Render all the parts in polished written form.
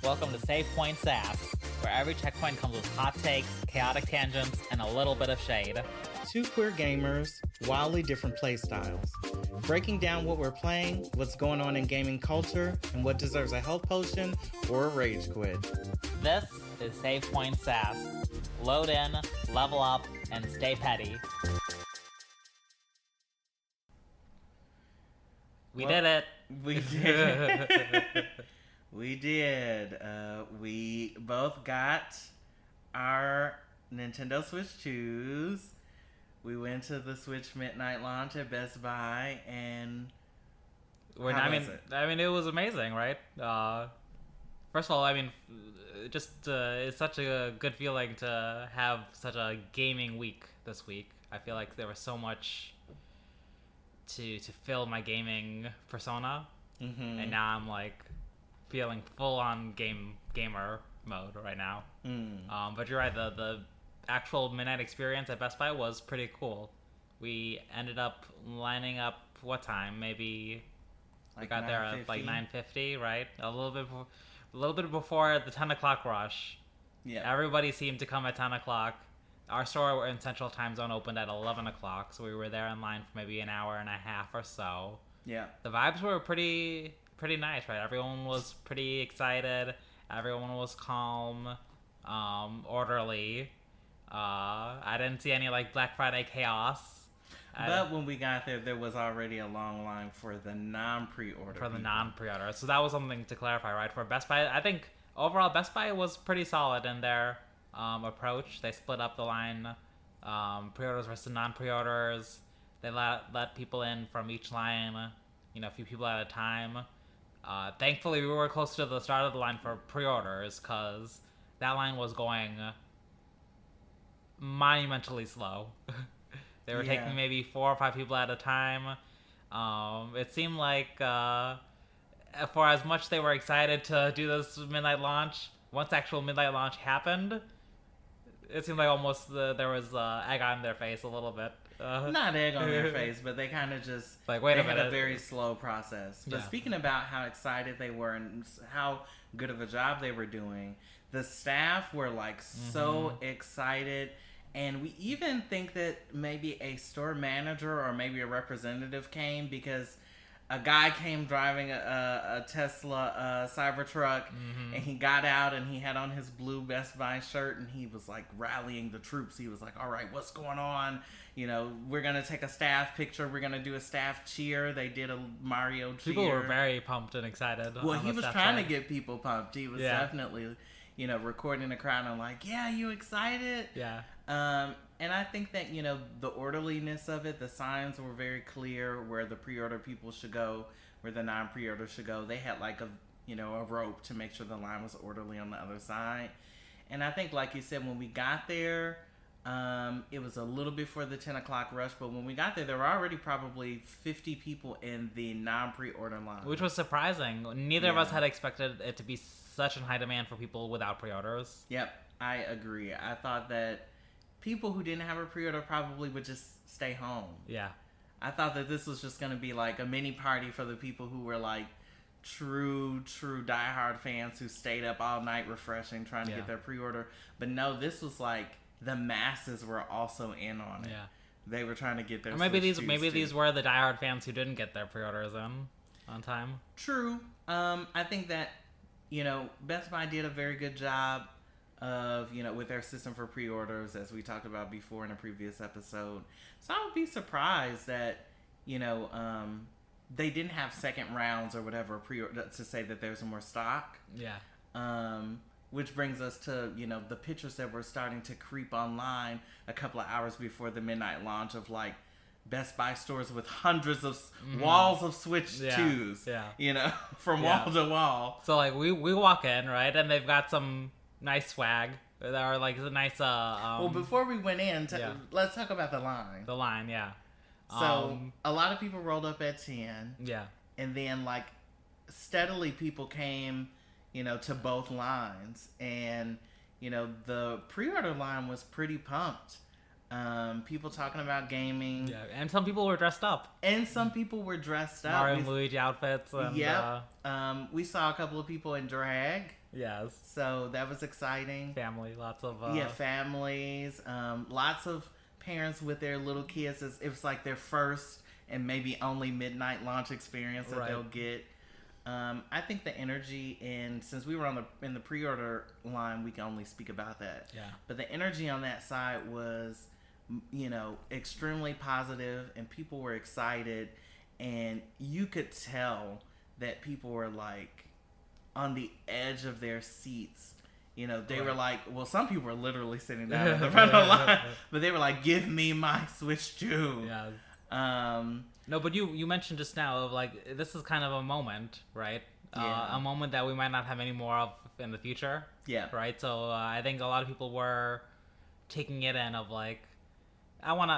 Welcome to Save Point Sass, where every checkpoint comes with hot takes, chaotic tangents, and a little bit of shade. Two queer gamers, wildly different play styles. Breaking down what we're playing, what's going on in gaming culture, and what deserves a health potion or a rage quit. This is Save Point Sass. Load in, level up, and stay petty. We did it. We did. We did. We both got our Nintendo Switch 2s. We went to the Switch midnight launch at Best Buy, and it was amazing, right? First of all, it's such a good feeling to have such a gaming week this week. I feel like there was so much to fill my gaming persona, and now I'm like feeling full on gamer mode right now. But you're right, the actual midnight experience at Best Buy was pretty cool. We ended up lining up what time? Maybe we got there at like 9:50, right? A little bit before the 10 o'clock rush. Yeah. Everybody seemed to come at 10 o'clock. Our store in Central Time Zone opened at 11 o'clock, so we were there in line for maybe an hour and a half or so. Yeah. The vibes were pretty nice, right? Everyone was pretty excited. Everyone was calm, orderly. I didn't see any like Black Friday chaos. But when we got there was already a long line for the non-pre-order. So that was something to clarify, right? For Best Buy, I think overall Best Buy was pretty solid in their approach. They split up the line, pre-orders versus non-pre-orders. They let people in from each line, a few people at a time. Thankfully, we were close to the start of the line for pre-orders because that line was going monumentally slow. They were taking maybe 4 or 5 people at a time. It seemed like for as much they were excited to do this midnight launch, once actual midnight launch happened, it seemed like almost there was egg on their face a little bit. Not egg on their face, but they kind of just like, wait a minute. Had a very slow process. But speaking about how excited they were and how good of a job they were doing, the staff were like so excited. And we even think that maybe a store manager or maybe a representative came because a guy came driving a Tesla Cybertruck, and he got out and he had on his blue Best Buy shirt, and he was like rallying the troops. He was like, all right, what's going on? We're going to take a staff picture. We're going to do a staff cheer. They did a Mario cheer. People were very pumped and excited. Well, he was trying to get people pumped. He was definitely, recording the crowd and like, yeah, you excited? Yeah. And I think that, the orderliness of it, the signs were very clear where the pre-order people should go, where the non-pre-order should go. They had like a rope to make sure the line was orderly on the other side. And I think, like you said, when we got there, it was a little before the 10 o'clock rush, but when we got there were already probably 50 people in the non-pre-order line. Which was surprising. Neither of us had expected it to be such in high demand for people without pre-orders. Yep, I agree. I thought that people who didn't have a pre-order probably would just stay home. Yeah. I thought that this was just going to be like a mini party for the people who were like true diehard fans who stayed up all night refreshing trying to get their pre-order. But no, this was like the masses were also in on it. Yeah. They were trying to get their maybe these were the diehard fans who didn't get their pre-orders in on time. True. I think that Best Buy did a very good job of with their system for pre-orders, as we talked about before in a previous episode. So I would be surprised that they didn't have second rounds or whatever pre-order to say that there's more stock. Which brings us to the pictures that were starting to creep online a couple of hours before the midnight launch of like Best Buy stores with hundreds of walls of Switch 2s, from wall to wall. So like we walk in, right, and they've got some nice swag. There are like a nice well, before we went in, let's talk about the line. The line, yeah. So a lot of people rolled up at 10. Yeah. And then like steadily people came, to both lines, and the pre-order line was pretty pumped. People talking about gaming. Yeah, and some people were dressed up. And some people were dressed up. Mario and Luigi outfits. And, yep. We saw a couple of people in drag. Yes. So that was exciting. Family, lots of... families. Lots of parents with their little kids. It was like their first and maybe only midnight launch experience that they'll get. I think the energy since we were in the pre-order line, we can only speak about that. Yeah. But the energy on that side was, extremely positive, and people were excited, and you could tell that people were like on the edge of their seats. They were like, well, some people were literally sitting down at the front of the line, but they were like, "Give me my Switch 2." Yeah. No, but you mentioned just now of like, this is kind of a moment, right? A moment that we might not have any more of in the future. Yeah. Right. So I think a lot of people were taking it in of like, I want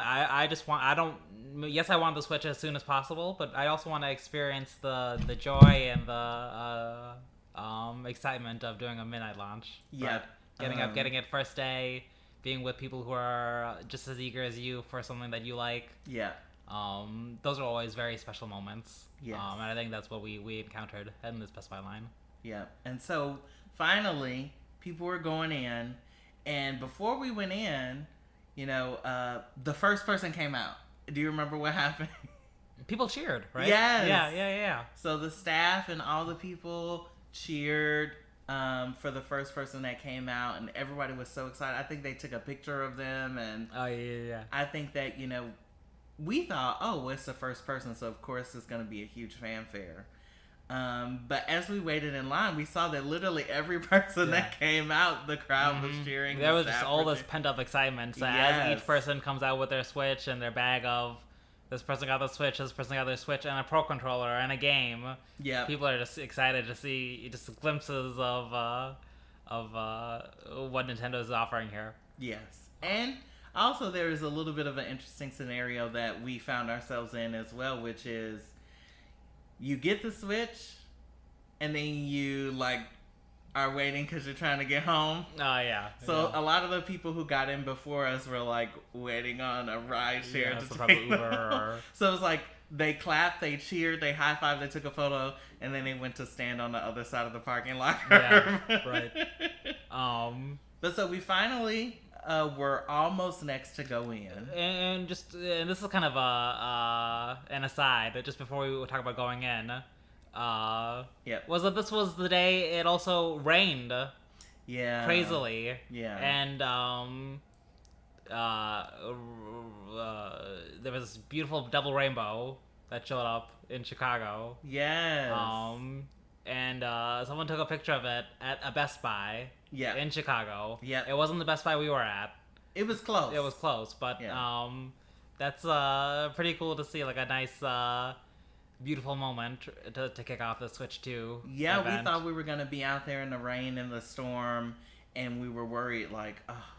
the Switch as soon as possible, but I also want to experience the joy and the excitement of doing a midnight launch. Yeah. Right? Getting it first day, being with people who are just as eager as you for something that you like. Yeah. Those are always very special moments. Yes. And I think that's what we encountered in this Best Buy line. Yeah. And so finally, people were going in, and before we went in, the first person came out. Do you remember what happened? People cheered, right? Yes. Yeah. So the staff and all the people cheered for the first person that came out, and everybody was so excited. I think they took a picture of them, and I think that we thought, oh, well, it's the first person, so of course it's going to be a huge fanfare. But as we waited in line, we saw that literally every person that came out, the crowd was cheering. There was just all this pent-up excitement. So as each person comes out with their Switch and their bag of, this person got the Switch, this person got their Switch, and a Pro Controller, and a game. Yeah. People are just excited to see just glimpses of what Nintendo is offering here. Yes. And also there is a little bit of an interesting scenario that we found ourselves in as well, which is you get the Switch, and then you are waiting because you're trying to get home. Oh, yeah. So a lot of the people who got in before us were waiting on a ride share to take them home. So it was like they clapped, they cheered, they high-fived, they took a photo, and then they went to stand on the other side of the parking lot. Yeah, right. But so we finally were almost next to go in. And this is kind of an aside, just before we talk about going in. Was that this was the day it also rained. Yeah. Crazily. Yeah. And there was this beautiful double rainbow that showed up in Chicago. Yes. And someone took a picture of it at a Best Buy. Yeah. In Chicago. Yeah. It wasn't the Best Buy we were at. It was close. It was close, but that's pretty cool to see, a nice, beautiful moment to kick off the Switch 2 Yeah, event. we thought we were going to be out there in the rain and the storm, and we were worried,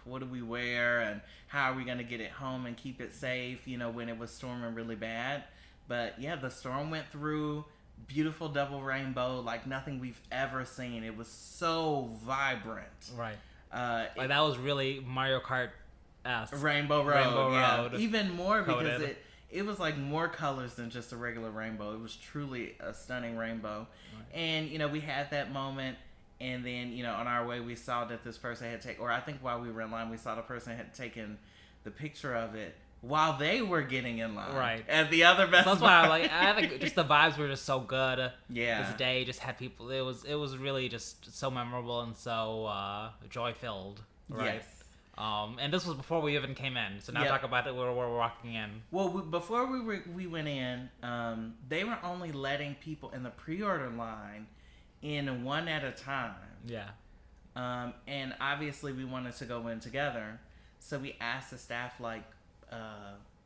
what do we wear, and how are we going to get it home and keep it safe, when it was storming really bad. But, yeah, the storm went through. Beautiful double rainbow, like nothing we've ever seen. It was so vibrant. Right. That was really Mario Kart-esque. Rainbow Road. Even more coded. because it was more colors than just a regular rainbow. It was truly a stunning rainbow. Right. And, we had that moment, and then, on our way we saw that this person had taken, or I think while we were in line, we saw the person had taken the picture of it while they were getting in line. Right. At the other Best Buy. So that's why I think just the vibes were just so good. Yeah. This day just had people, it was really just so memorable and so joy-filled. Right? Yes. And this was before we even came in. So now talk about it where we're walking in. Well, before we went in, they were only letting people in the pre-order line in one at a time. Yeah. And obviously we wanted to go in together. So we asked the staff,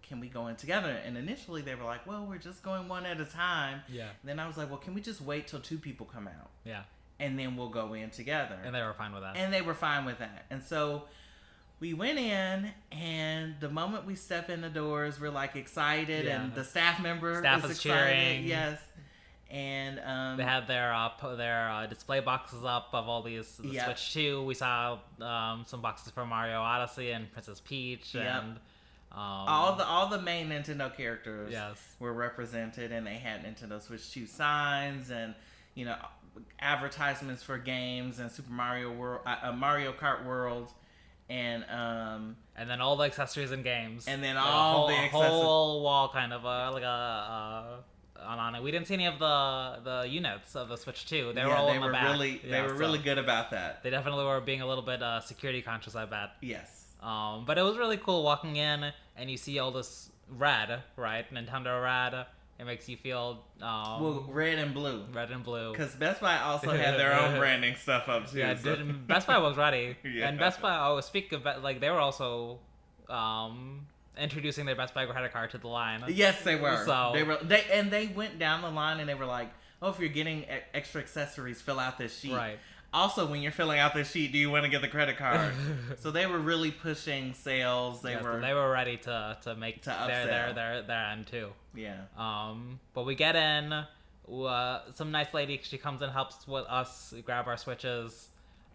can we go in together? And initially they were like, well, we're just going one at a time. Yeah. Then I was like, well, can we just wait till 2 people come out? Yeah. And then we'll go in together. And they were fine with that. And so we went in, and the moment we step in the doors, we're excited, and the staff member is excited. Cheering. Yes. And they had their display boxes up of all these Switch 2. We saw some boxes for Mario Odyssey and Princess Peach, and All the main Nintendo characters Yes. were represented, and they had Nintendo Switch 2 signs and, you know, advertisements for games and Super Mario World, Mario Kart World, and then all the accessories and games, and then all the accessories. Whole wall kind of on it. We didn't see any of the units of the Switch 2. They were all in the back. They were really good about that. They definitely were being a little bit security conscious, I bet. Yes. But it was really cool walking in and you see all this red, right? Nintendo red. It makes you feel well, red and blue. Red and blue. Because Best Buy also had their own branding stuff up too. Yeah, so. Best Buy was ready. Yeah. And Best Buy, speak of like they were also introducing their Best Buy credit card to the line. Yes, they were. So they went down the line and they were like, "Oh, if you're getting extra accessories, fill out this sheet." Right. Also, when you're filling out this sheet, do you want to get the credit card? So they were really pushing sales. They were ready to make their end too. Yeah. But we get in. Some nice lady. She comes and helps with us grab our Switches.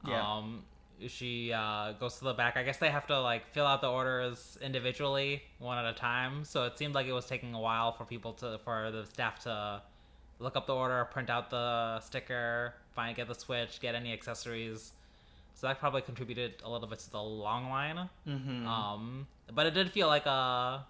Yeah. She goes to the back. I guess they have to like fill out the orders individually, one at a time. So it seemed like it was taking a while for the staff to look up the order, print out the sticker, get the Switch, get any accessories. So that probably contributed a little bit to the long line. Mm-hmm. But it did feel like a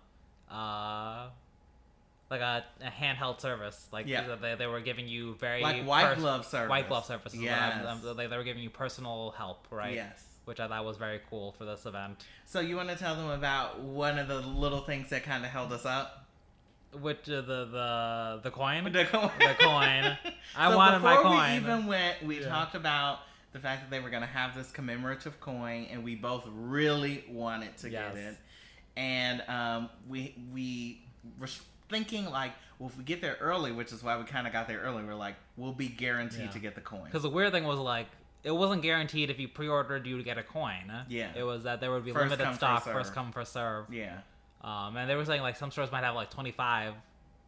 handheld service. Like they were giving you very like white glove service. White glove service. Yes. They were giving you personal help, right? Yes. Which I thought was very cool for this event. So you want to tell them about one of the little things that kind of held us up? Which the coin? The coin. The coin. I wanted my coin. Before we even went, we talked about the fact that they were going to have this commemorative coin, and we both really wanted to get it. And we were thinking, like, well, if we get there early, which is why we kind of got there early, we're like, we'll be guaranteed to get the coin. Because the weird thing was, like, it wasn't guaranteed if you pre-ordered you to get a coin. Yeah. It was that there would be first limited come, stock, first come, first serve. Yeah. And they were saying, like, some stores might have, like, 25.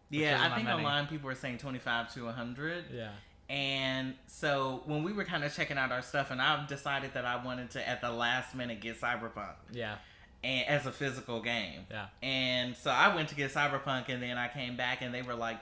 Yeah, I think online people were saying 25 to 100. Yeah. And so when we were kind of checking out our stuff, and I decided that I wanted to, at the last minute, get Cyberpunk. Yeah. And as a physical game. Yeah. And so I went to get Cyberpunk, and then I came back, and they were, like,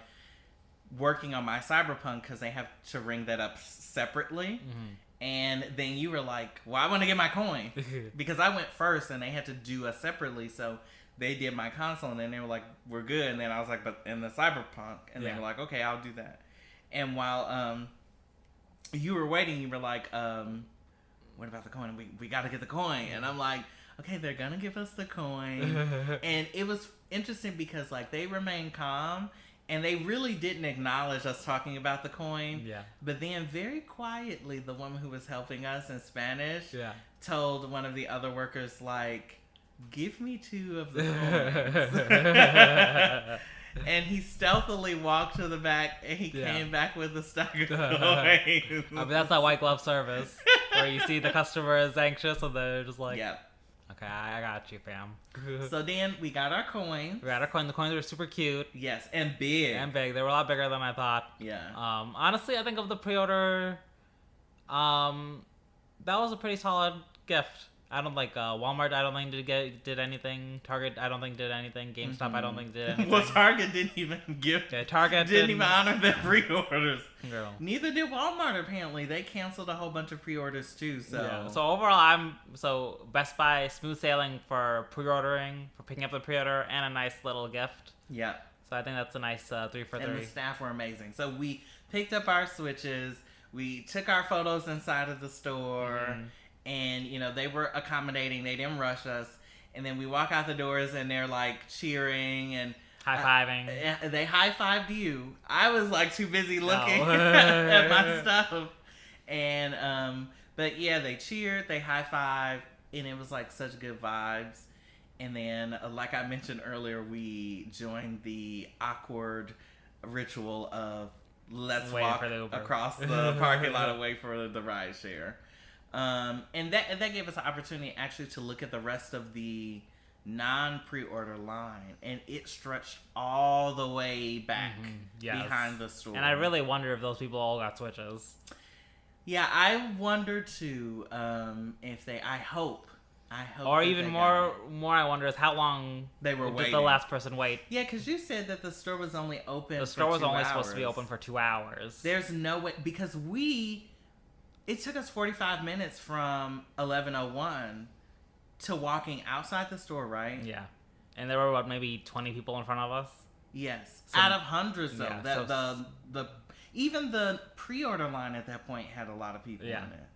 working on my Cyberpunk because they have to ring that up separately. Mm-hmm. And then you were like, well, I want to get my coin. Because I went first, and they had to do us separately, so they did my console, and then they were like, we're good. And then I was like, but in the Cyberpunk. And they were like, okay, I'll do that. And while you were waiting, you were like, what about the coin? We got to get the coin. And I'm like, okay, they're going to give us the coin. And it was interesting because, like, they remained calm, and they really didn't acknowledge us talking about the coin. Yeah. But then very quietly, the woman who was helping us in Spanish told one of the other workers, like, give me 2 of the coins. And he stealthily walked to the back, and he came back with a stack of coins. I mean, that's that white glove service where you see the customer is anxious, and they're just like, okay, I got you, fam. So then we got our coins. We got our coin. The coins were super cute. Yes, and big. They were a lot bigger than I thought. Yeah. Honestly, I think of the pre-order, that was a pretty solid gift. I don't like Walmart. I don't think did anything. Target. I don't think did anything. GameStop. I don't think did anything. Well, Target didn't even give. Yeah, Target didn't even honor their pre-orders. Girl. Neither did Walmart. Apparently, they canceled a whole bunch of pre-orders too. So So overall, Best Buy smooth sailing for pre-ordering, for picking up the pre-order, and a nice little gift. Yeah. So I think that's a nice 3 for 3. And the staff were amazing. So we picked up our Switches. We took our photos inside of the store. Mm-hmm. And, you know, they were accommodating. They didn't rush us. And then we walk out the doors, and they're, like, cheering and... High-fiving. They high-fived you. I was, like, too busy looking at my stuff. And, but, yeah, they cheered. They high-fived. And it was, like, such good vibes. And then, like I mentioned earlier, we joined the awkward ritual of let's walk across the parking lot and wait for the ride share. And that gave us an opportunity actually to look at the rest of the non-pre-order line, and it stretched all the way back behind the store. And I really wonder if those people all got Switches. Yeah, I wonder too. I hope I hope. Or even more, I wonder is how long they were waiting. Did the last person wait? Yeah, because you said that the store was only open. The store was only hours. supposed to be open for 2 hours. There's no way because it took us 45 minutes from 11:01 to walking outside the store, right? Yeah, and there were what, maybe 20 people in front of us. Yes, out of hundreds though. Yeah, the even the pre-order line at that point had a lot of people in it.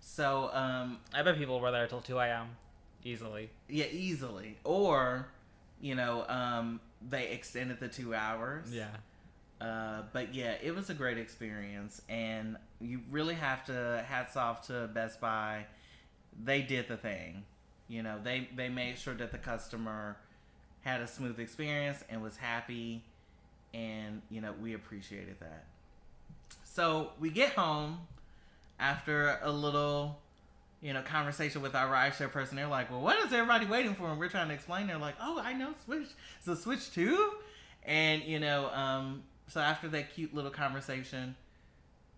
So, I bet people were there till 2 a.m. easily. Yeah, easily. Or, they extended the 2 hours. Yeah. But yeah, it was a great experience, and you really have to hats off to Best Buy. They did the thing. They made sure that the customer had a smooth experience and was happy, and we appreciated that. So we get home after a little, conversation with our rideshare person. They're like, well, what is everybody waiting for? And we're trying to explain. They're like, oh, I know Switch. It's a Switch 2? And, so after that cute little conversation,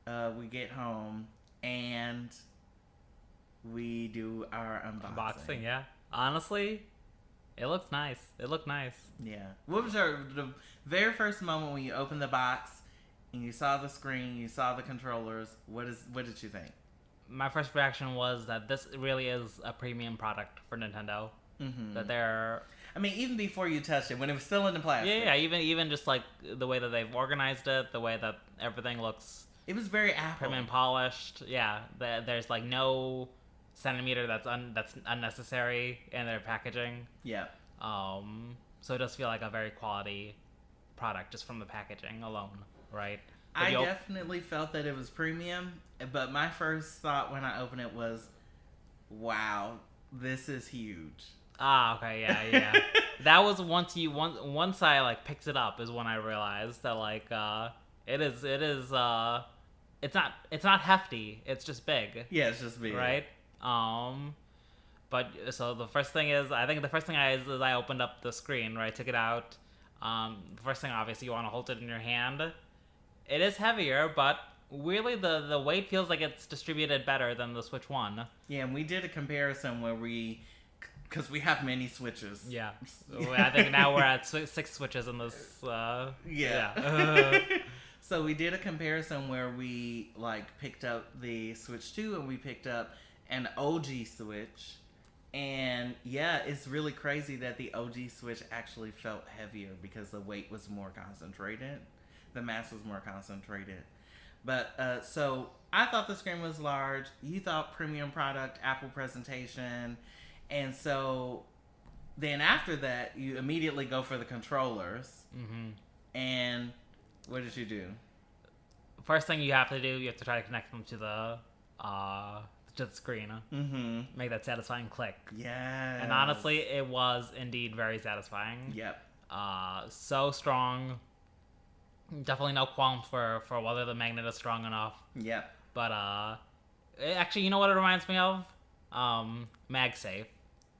we get home and we do our unboxing. Yeah. Honestly, it looks nice. It looked nice. Yeah. What was the very first moment when you opened the box and you saw the screen, you saw the controllers? What did you think? My first reaction was that this really is a premium product for Nintendo. Mm-hmm. That they're... I mean, even before you touched it, when it was still in the plastic. Yeah, even just like the way that they've organized it, the way that everything looks... It was very Apple. Prim and polished. Yeah, there's like no centimeter that's unnecessary in their packaging. Yeah. So it does feel like a very quality product just from the packaging alone, right? I definitely felt that it was premium, but my first thought when I opened it was, wow, this is huge. Ah, okay, yeah. That was once I like picked it up is when I realized that like it is it's not hefty, it's just big. Yeah, it's just big. Right? But so the first thing is I opened up the screen, right? Took it out. The first thing, obviously, you want to hold it in your hand. It is heavier, but really the weight feels like it's distributed better than the Switch 1. Yeah, and we did a comparison where because we have many Switches. Yeah. So I think now we're at 6 Switches in this. Yeah. So we did a comparison where we picked up the Switch 2 and we picked up an OG Switch. And yeah, it's really crazy that the OG Switch actually felt heavier because the weight was more concentrated. The mass was more concentrated. But so I thought the screen was large. You thought premium product, Apple presentation. And so then after that, you immediately go for the controllers. Mm-hmm. And what did you do? First thing you have to do, you have to try to connect them to the screen. Mm-hmm. Make that satisfying click. Yeah. And honestly, it was indeed very satisfying. Yep. So strong. Definitely no qualms for whether the magnet is strong enough. Yep. But actually, you know what it reminds me of? MagSafe.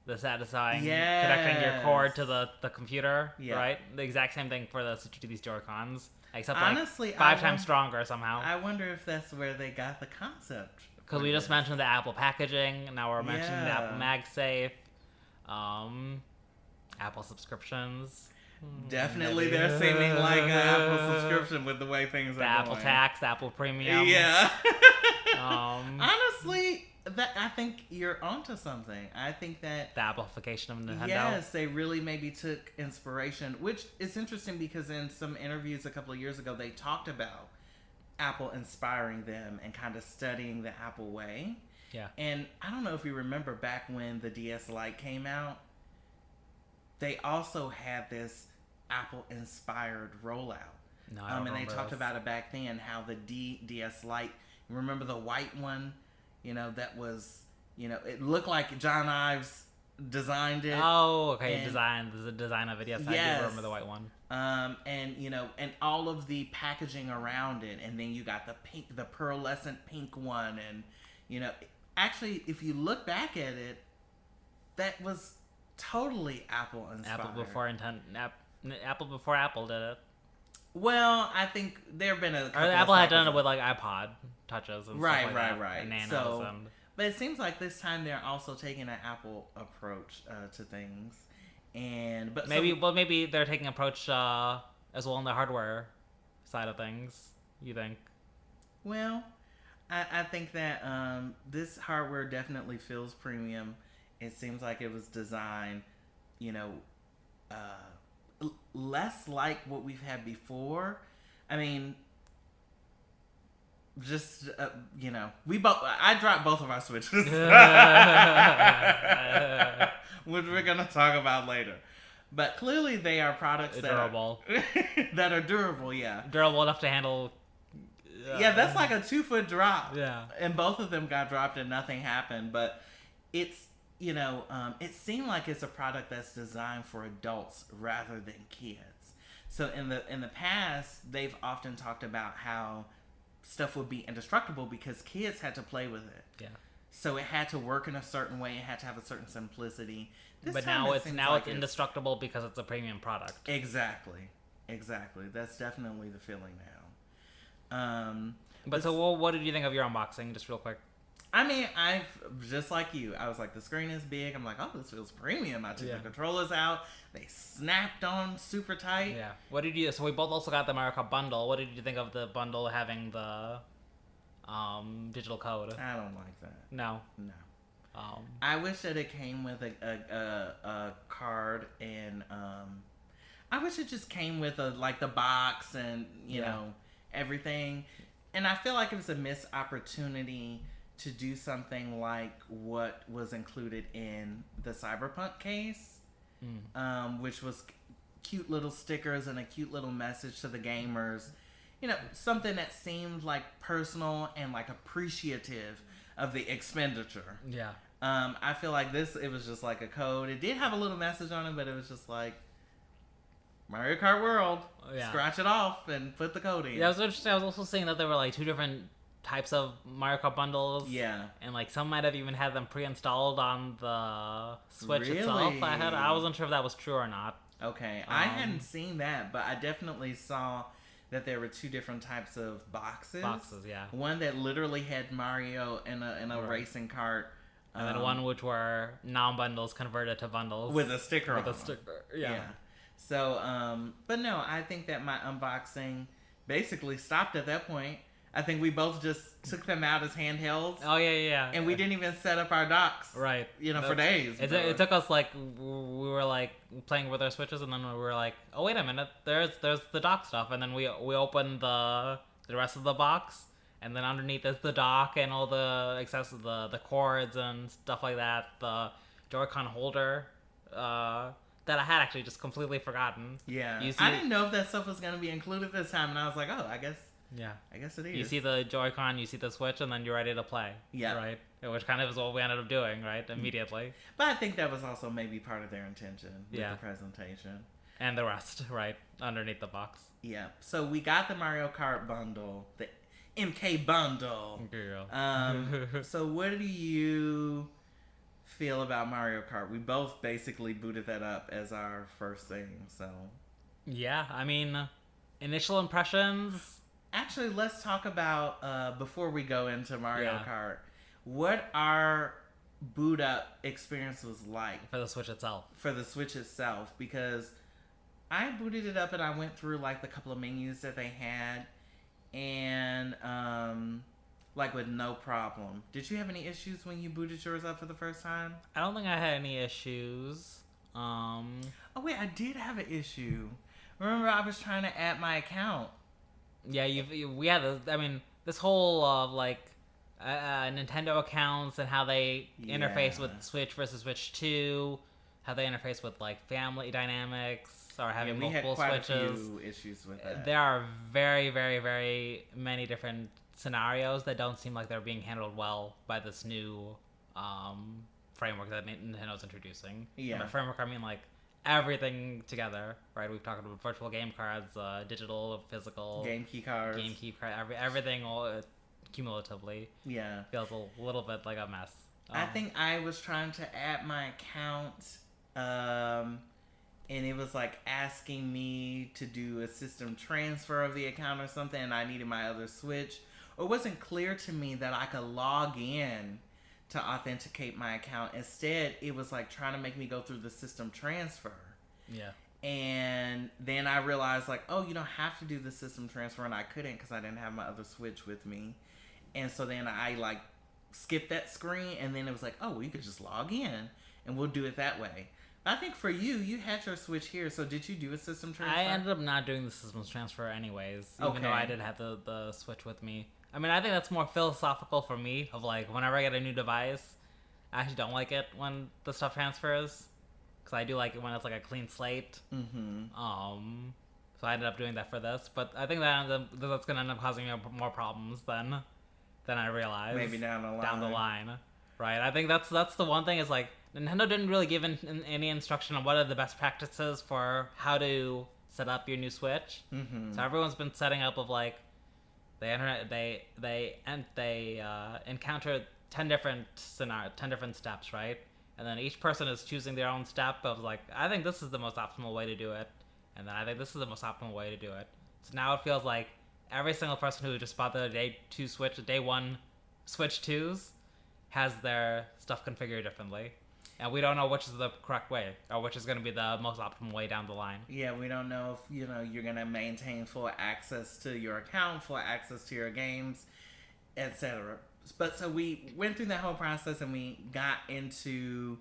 The satisfying connecting your cord to the computer, right? The exact same thing for these Joy-Cons, except honestly, 5 times stronger somehow. I wonder if that's where they got the concept. Because we just mentioned the Apple packaging, now we're mentioning the Apple MagSafe, Apple subscriptions. Definitely, they're seeming like an Apple subscription with the way things are going. The Apple tax, the Apple Premium. Yeah. Honestly, I think you're onto something. I think that the Appleification of Nintendo. Yes, they really maybe took inspiration, which is interesting because in some interviews a couple of years ago, they talked about Apple inspiring them and kind of studying the Apple way. Yeah. And I don't know if you remember back when the DS Lite came out, they also had this Apple-inspired rollout. No, I don't and they remember talked this. about it back then, how the DS Lite, remember the white one? That was, it looked like John Ives designed it. Oh, okay, the design of it. Yes, I do remember the white one. And all of the packaging around it, and then you got the pearlescent pink one, and actually, if you look back at it, that was totally Apple inspired. Apple before Apple did it. Well, I think there have been a couple Apple had done it with iPod touches and right, stuff like that. Right. And Nanos so, But it seems like this time they're also taking an Apple approach to things, maybe they're taking approach as well on the hardware side of things. You think? Well, I think that this hardware definitely feels premium. It seems like it was designed, you know, less like what we've had before. I mean, just I dropped both of our Switches, which we're gonna talk about later. But clearly, they are products that are durable. Yeah, durable enough to handle. Yeah, that's like a 2-foot drop. Yeah, and both of them got dropped and nothing happened. But it's it seemed like it's a product that's designed for adults rather than kids. So in the past, they've often talked about how stuff would be indestructible because kids had to play with it. Yeah. So it had to work in a certain way. It had to have a certain simplicity. But now it's indestructible because it's a premium product. Exactly. That's definitely the feeling now. What did you think of your unboxing? Just real quick. I mean, just like you. I was like, the screen is big. I'm like, oh, this feels premium. I took the controllers out. They snapped on super tight. Yeah. What did you? So we both also got the Mario Kart bundle. What did you think of the bundle having the digital code? I don't like that. No. I wish that it came with a card, and I wish it just came with the box and you know everything. And I feel like it was a missed opportunity to do something like what was included in the Cyberpunk case, which was cute little stickers and a cute little message to the gamers. You know, something that seemed like personal and like appreciative of the expenditure. Yeah. I feel like it was just like a code. It did have a little message on it, but it was just like, Mario Kart World, scratch it off and put the code in. Yeah, it was interesting. I was also seeing that there were like 2 different types of Mario Kart bundles. Yeah. And like some might have even had them pre-installed on the Switch itself. I wasn't sure if that was true or not. Okay. I hadn't seen that, but I definitely saw that there were 2 different types of boxes. Yeah. One that literally had Mario in a racing cart. And then one which were non-bundles converted to bundles. With a sticker on them. Yeah. So, but no, I think that my unboxing basically stopped at that point. I think we both just took them out as handhelds. Oh, yeah. And we didn't even set up our docks. Right. For days. It took us, like, we were, like, playing with our Switches, and then we were like, oh, wait a minute, there's the dock stuff. And then we opened the rest of the box, and then underneath is the dock and all the the cords and stuff like that. The Joy-Con holder, that I had actually just completely forgotten. Yeah. I didn't know if that stuff was going to be included this time, and I was like, oh, I guess it is. You see the Joy-Con, you see the Switch, and then you're ready to play. Yeah. Right? Which kind of is what we ended up doing, right? Immediately. But I think that was also maybe part of their intention with the presentation. And the rest, right? Underneath the box. Yeah. So we got the Mario Kart bundle, the MK bundle. Girl. So what do you feel about Mario Kart? We both basically booted that up as our first thing, so. Yeah, I mean, initial impressions. Actually, let's talk about, before we go into Mario Kart, what our boot up experience was like. For the Switch itself. Because I booted it up and I went through like the couple of menus that they had, and like with no problem. Did you have any issues when you booted yours up for the first time? I don't think I had any issues. Oh wait, I did have an issue. Remember, I was trying to add my account. Yeah, we had this whole like Nintendo accounts and how they interface with Switch versus Switch 2, how they interface with like family dynamics or having multiple Switches. A few issues with that. There are very, very, very many different scenarios that don't seem like they're being handled well by this new framework that Nintendo's introducing. Yeah. By framework, I mean like everything together, right? We've talked about virtual game cards, digital, physical, game key cards, everything all cumulatively. Yeah, feels a little bit like a mess. I think I was trying to add my account, and it was like asking me to do a system transfer of the account or something, and I needed my other Switch. Or it wasn't clear to me that I could log in to authenticate my account. Instead, it was like trying to make me go through the system transfer. Yeah. And then I realized, like, oh, you don't have to do the system transfer, and I couldn't because I didn't have my other Switch with me. And so then I, like, skipped that screen, and then it was like, oh, well, you could just log in, and we'll do it that way. But I think for you, you had your Switch here, so did you do a system transfer? I ended up not doing the system transfer anyways, even though I did have the Switch with me. I mean, I think that's more philosophical for me, of, like, whenever I get a new device, I actually don't like it when the stuff transfers. Because I do like it when it's like a clean slate. Mm-hmm. So I ended up doing that for this, but I think that's going to end up causing me more problems than I realized. Maybe down the line. Right? I think that's the one thing is like Nintendo didn't really give any instruction on what are the best practices for how to set up your new Switch. Mm-hmm. So everyone's been setting up of like they encounter 10 different scenarios, 10 different steps, right? And then each person is choosing their own step of like, I think this is the most optimal way to do it. And then I think this is the most optimal way to do it. So now it feels like every single person who just bought the day one Switch 2s has their stuff configured differently. And we don't know which is the correct way or which is going to be the most optimal way down the line. Yeah, we don't know if, you're going to maintain full access to your account, full access to your games, etc. But so we went through that whole process and we got into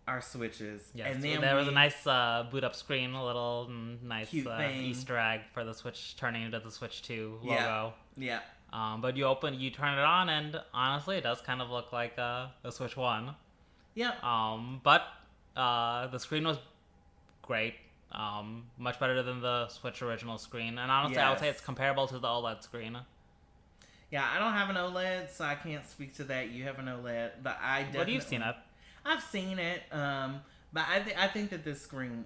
our Switches. Yes, and then there was a nice boot up screen, a little nice Easter egg for the Switch turning into the Switch 2 logo. Yeah. But you turn it on, and honestly, it does kind of look like a Switch 1. Yeah. But the screen was great. Much better than the Switch original screen. And honestly, I would say it's comparable to the OLED screen. Yeah, I don't have an OLED, so I can't speak to that. You have an OLED, but I definitely... What have you seen it? I've seen it, but I think that this screen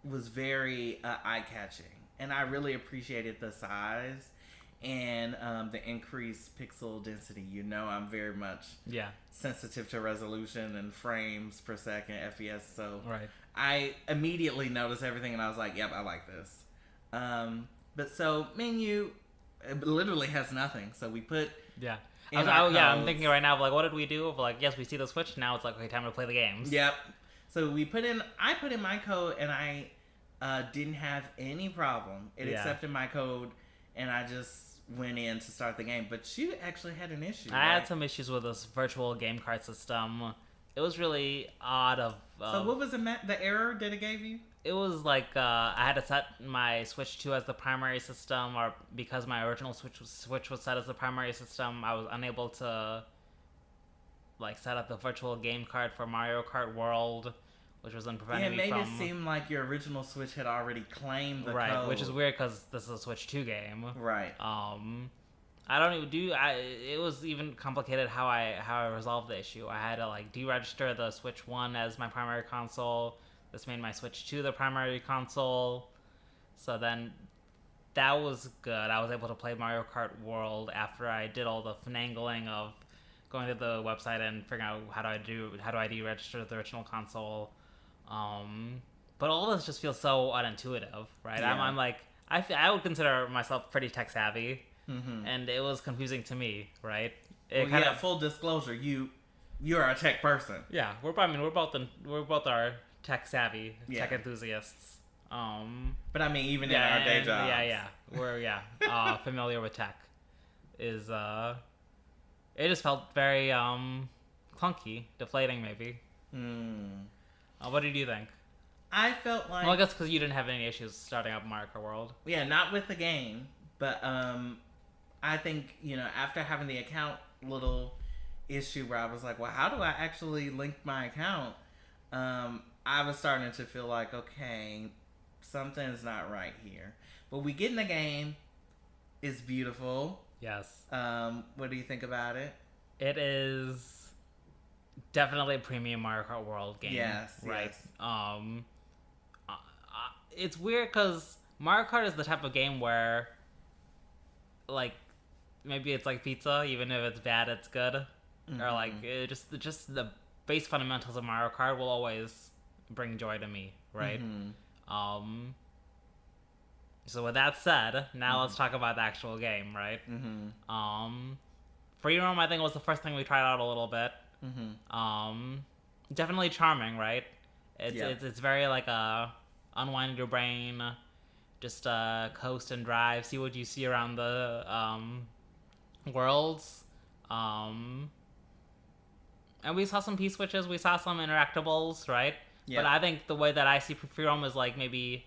was very eye-catching, and I really appreciated the size and the increased pixel density. I'm very much sensitive to resolution and frames per second, FPS, so right. I immediately noticed everything, and I was like, yep, I like this. But so, menu... It literally has nothing. So we put I'm thinking right now of like, what did we do? Of like, yes, we see the Switch. Now it's like, okay, time to play the games. Yep. So I put in my code, and I didn't have any problem. It accepted my code, and I just went in to start the game. But you actually had an issue. I had some issues with this virtual game card system. It was really odd. So what was the error that it gave you? It was like I had to set my Switch 2 as the primary system, or because my original Switch was set as the primary system, I was unable to like set up the virtual game card for Mario Kart World, which was preventing me from... it made it seem like your original Switch had already claimed the code. Which is weird because this is a Switch 2 game. Right. I don't even it was even complicated how I resolved the issue. I had to like deregister the Switch 1 as my primary console. This made my Switch 2 the primary console. So then that was good. I was able to play Mario Kart World after I did all the finagling of going to the website and figuring out how do I deregister the original console. But all this just feels so unintuitive, right? Yeah. I'm like, I would consider myself pretty tech savvy, and it was confusing to me, right? Full disclosure, you're a tech person. Yeah, we're both our tech savvy, tech enthusiasts. But I mean, even in our day jobs. We're familiar with tech. It just felt very clunky, deflating maybe. What did you think? I felt like... Well, I guess because you didn't have any issues starting up Mario Kart World. Yeah, not with the game, but I think, after having the account little issue where I was like, well, how do I actually link my account? I was starting to feel like, okay, something's not right here. But we get in the game. It's beautiful. Yes. What do you think about it? It is definitely a premium Mario Kart World game. Yes. Right. Yes. It's weird because Mario Kart is the type of game where, like, maybe it's like pizza. Even if it's bad, it's good. Or like, just the base fundamentals of Mario Kart will always bring joy to me, right? So with that said, now let's talk about the actual game, right? Free roam, I think, was the first thing we tried out a little bit. Definitely charming, right? It's very like unwind your brain, just coast and drive, see what you see around the worlds. And we saw some P-switches, we saw some interactables, right? But I think the way that I see free roam is like maybe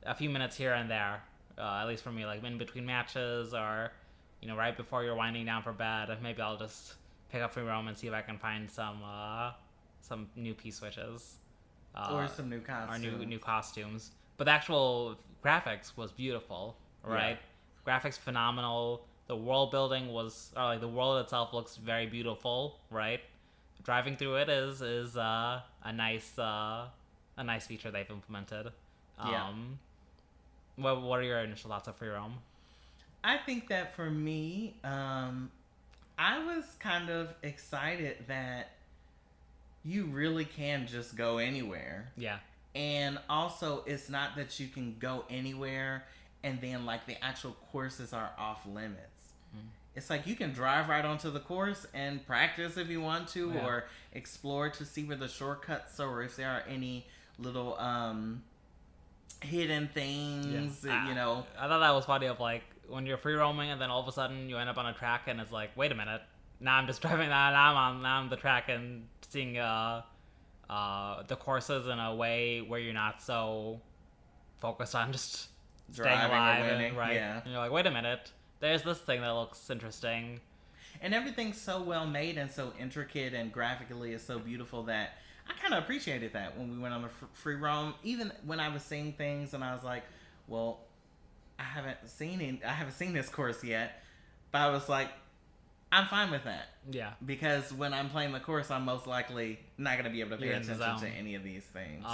a few minutes here and there, at least for me, like in between matches or, right before you're winding down for bed. Maybe I'll just pick up free roam and see if I can find some new P-switches. Or some new costumes. Or new costumes. But the actual graphics was beautiful, right? Yeah. Graphics phenomenal. The world building the world itself looks very beautiful, right? Driving through it is a nice feature they've implemented. What are your initial thoughts of free roam? I think that for me, I was kind of excited that you really can just go anywhere. Yeah. And also, it's not that you can go anywhere and then like the actual courses are off limits. It's like you can drive right onto the course and practice if you want to, or explore to see where the shortcuts are, or if there are any little hidden things. I thought that was funny of like when you're free roaming and then all of a sudden you end up on a track and it's like, wait a minute, now I'm just driving that. Now I'm on the track and seeing the courses in a way where you're not so focused on just staying alive, and, right? Yeah. And you're like, wait a minute. There's this thing that looks interesting. And everything's so well made and so intricate and graphically is so beautiful that I kind of appreciated that when we went on the free roam. Even when I was seeing things and I was like, well, I haven't seen this course yet. But I was like, I'm fine with that. Yeah. Because when I'm playing the course, I'm most likely not going to be able to pay attention to any of these things.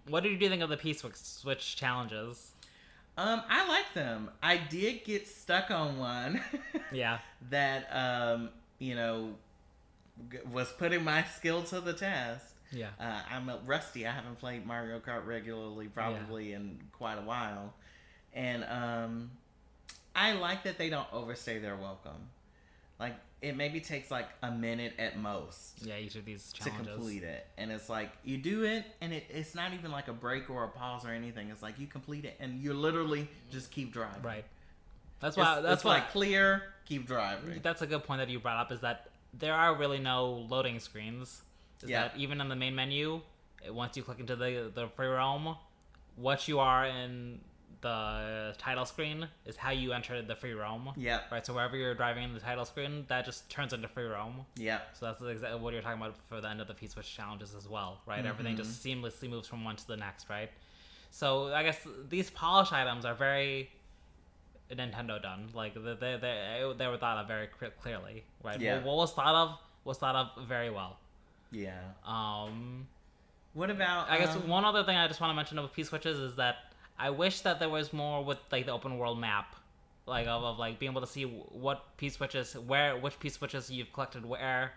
What did you think of the P-switch challenges? I like them. I did get stuck on one. Yeah. That, was putting my skill to the test. Yeah. I'm rusty. I haven't played Mario Kart regularly probably in quite a while. And I like that they don't overstay their welcome. Like, it maybe takes like a minute at most. Yeah, each of these challenges. To complete it. And it's like, you do it, and it's not even like a break or a pause or anything. It's like, you complete it, and you literally just keep driving. Right. That's why clear, keep driving. That's a good point that you brought up, is that there are really no loading screens. That even in the main menu, once you click into the free roam, what you are in the title screen is how you enter the free roam. Yeah. Right. So wherever you're driving in the title screen, that just turns into free roam. Yeah. So that's exactly what you're talking about for the end of the P-switch challenges as well, right? Mm-hmm. Everything just seamlessly moves from one to the next, right? So I guess these polish items are very Nintendo done. Like they were thought of very clearly, right? Yeah. What was thought of very well. Yeah. What about? I guess one other thing I just want to mention about P-switches is that I wish that there was more with like the open world map, like of like being able to see which P-switches you've collected where,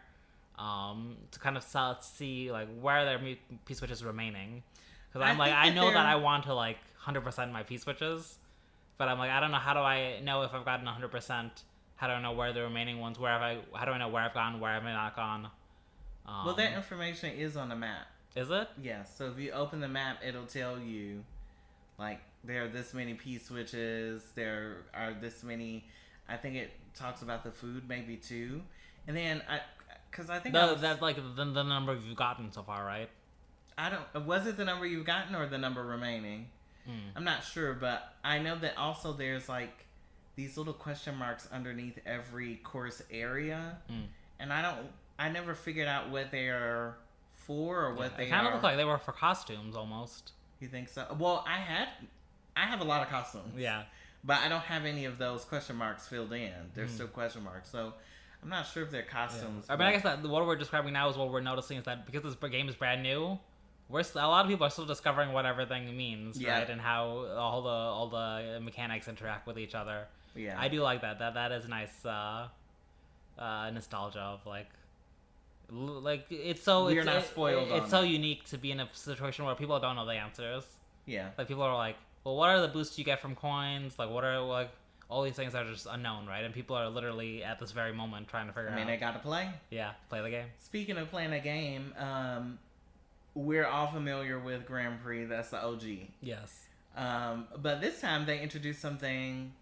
to kind of see like where there are P-switches remaining. Because I know that I want to like 100% my P-switches, but I'm like, I don't know, how do I know if I've gotten 100%? How do I know where the remaining ones? How do I know where I've gone, where I've not gone? Well, that information is on the map. Is it? Yeah. So if you open the map, it'll tell you, like, there are this many P-switches. There are this many. I think it talks about the food, maybe too. And then that's like the number you've gotten so far, right? Was it the number you've gotten or the number remaining? I'm not sure, but I know that also there's like these little question marks underneath every course area, and I never figured out what they are for or what they are. It kind of looked like they were for costumes almost. You think so? Well, I have a lot of costumes. Yeah. But I don't have any of those question marks filled in. There's still question marks. So I'm not sure if they're costumes. Yeah. I mean, I guess that what we're describing now is what we're noticing is that because this game is brand new, a lot of people are still discovering what everything means, right? And how all the mechanics interact with each other. Yeah. I do like that. That is nice nostalgia of like it's so you're not spoiled. It's so unique to be in a situation where people don't know the answers. Yeah. Like people are like, well, what are the boosts you get from coins? Like what all these things are just unknown, right? And people are literally at this very moment trying to figure out. I mean, they got to play. Yeah, play the game. Speaking of playing a game, we're all familiar with Grand Prix. That's the OG. Yes. But this time they introduced something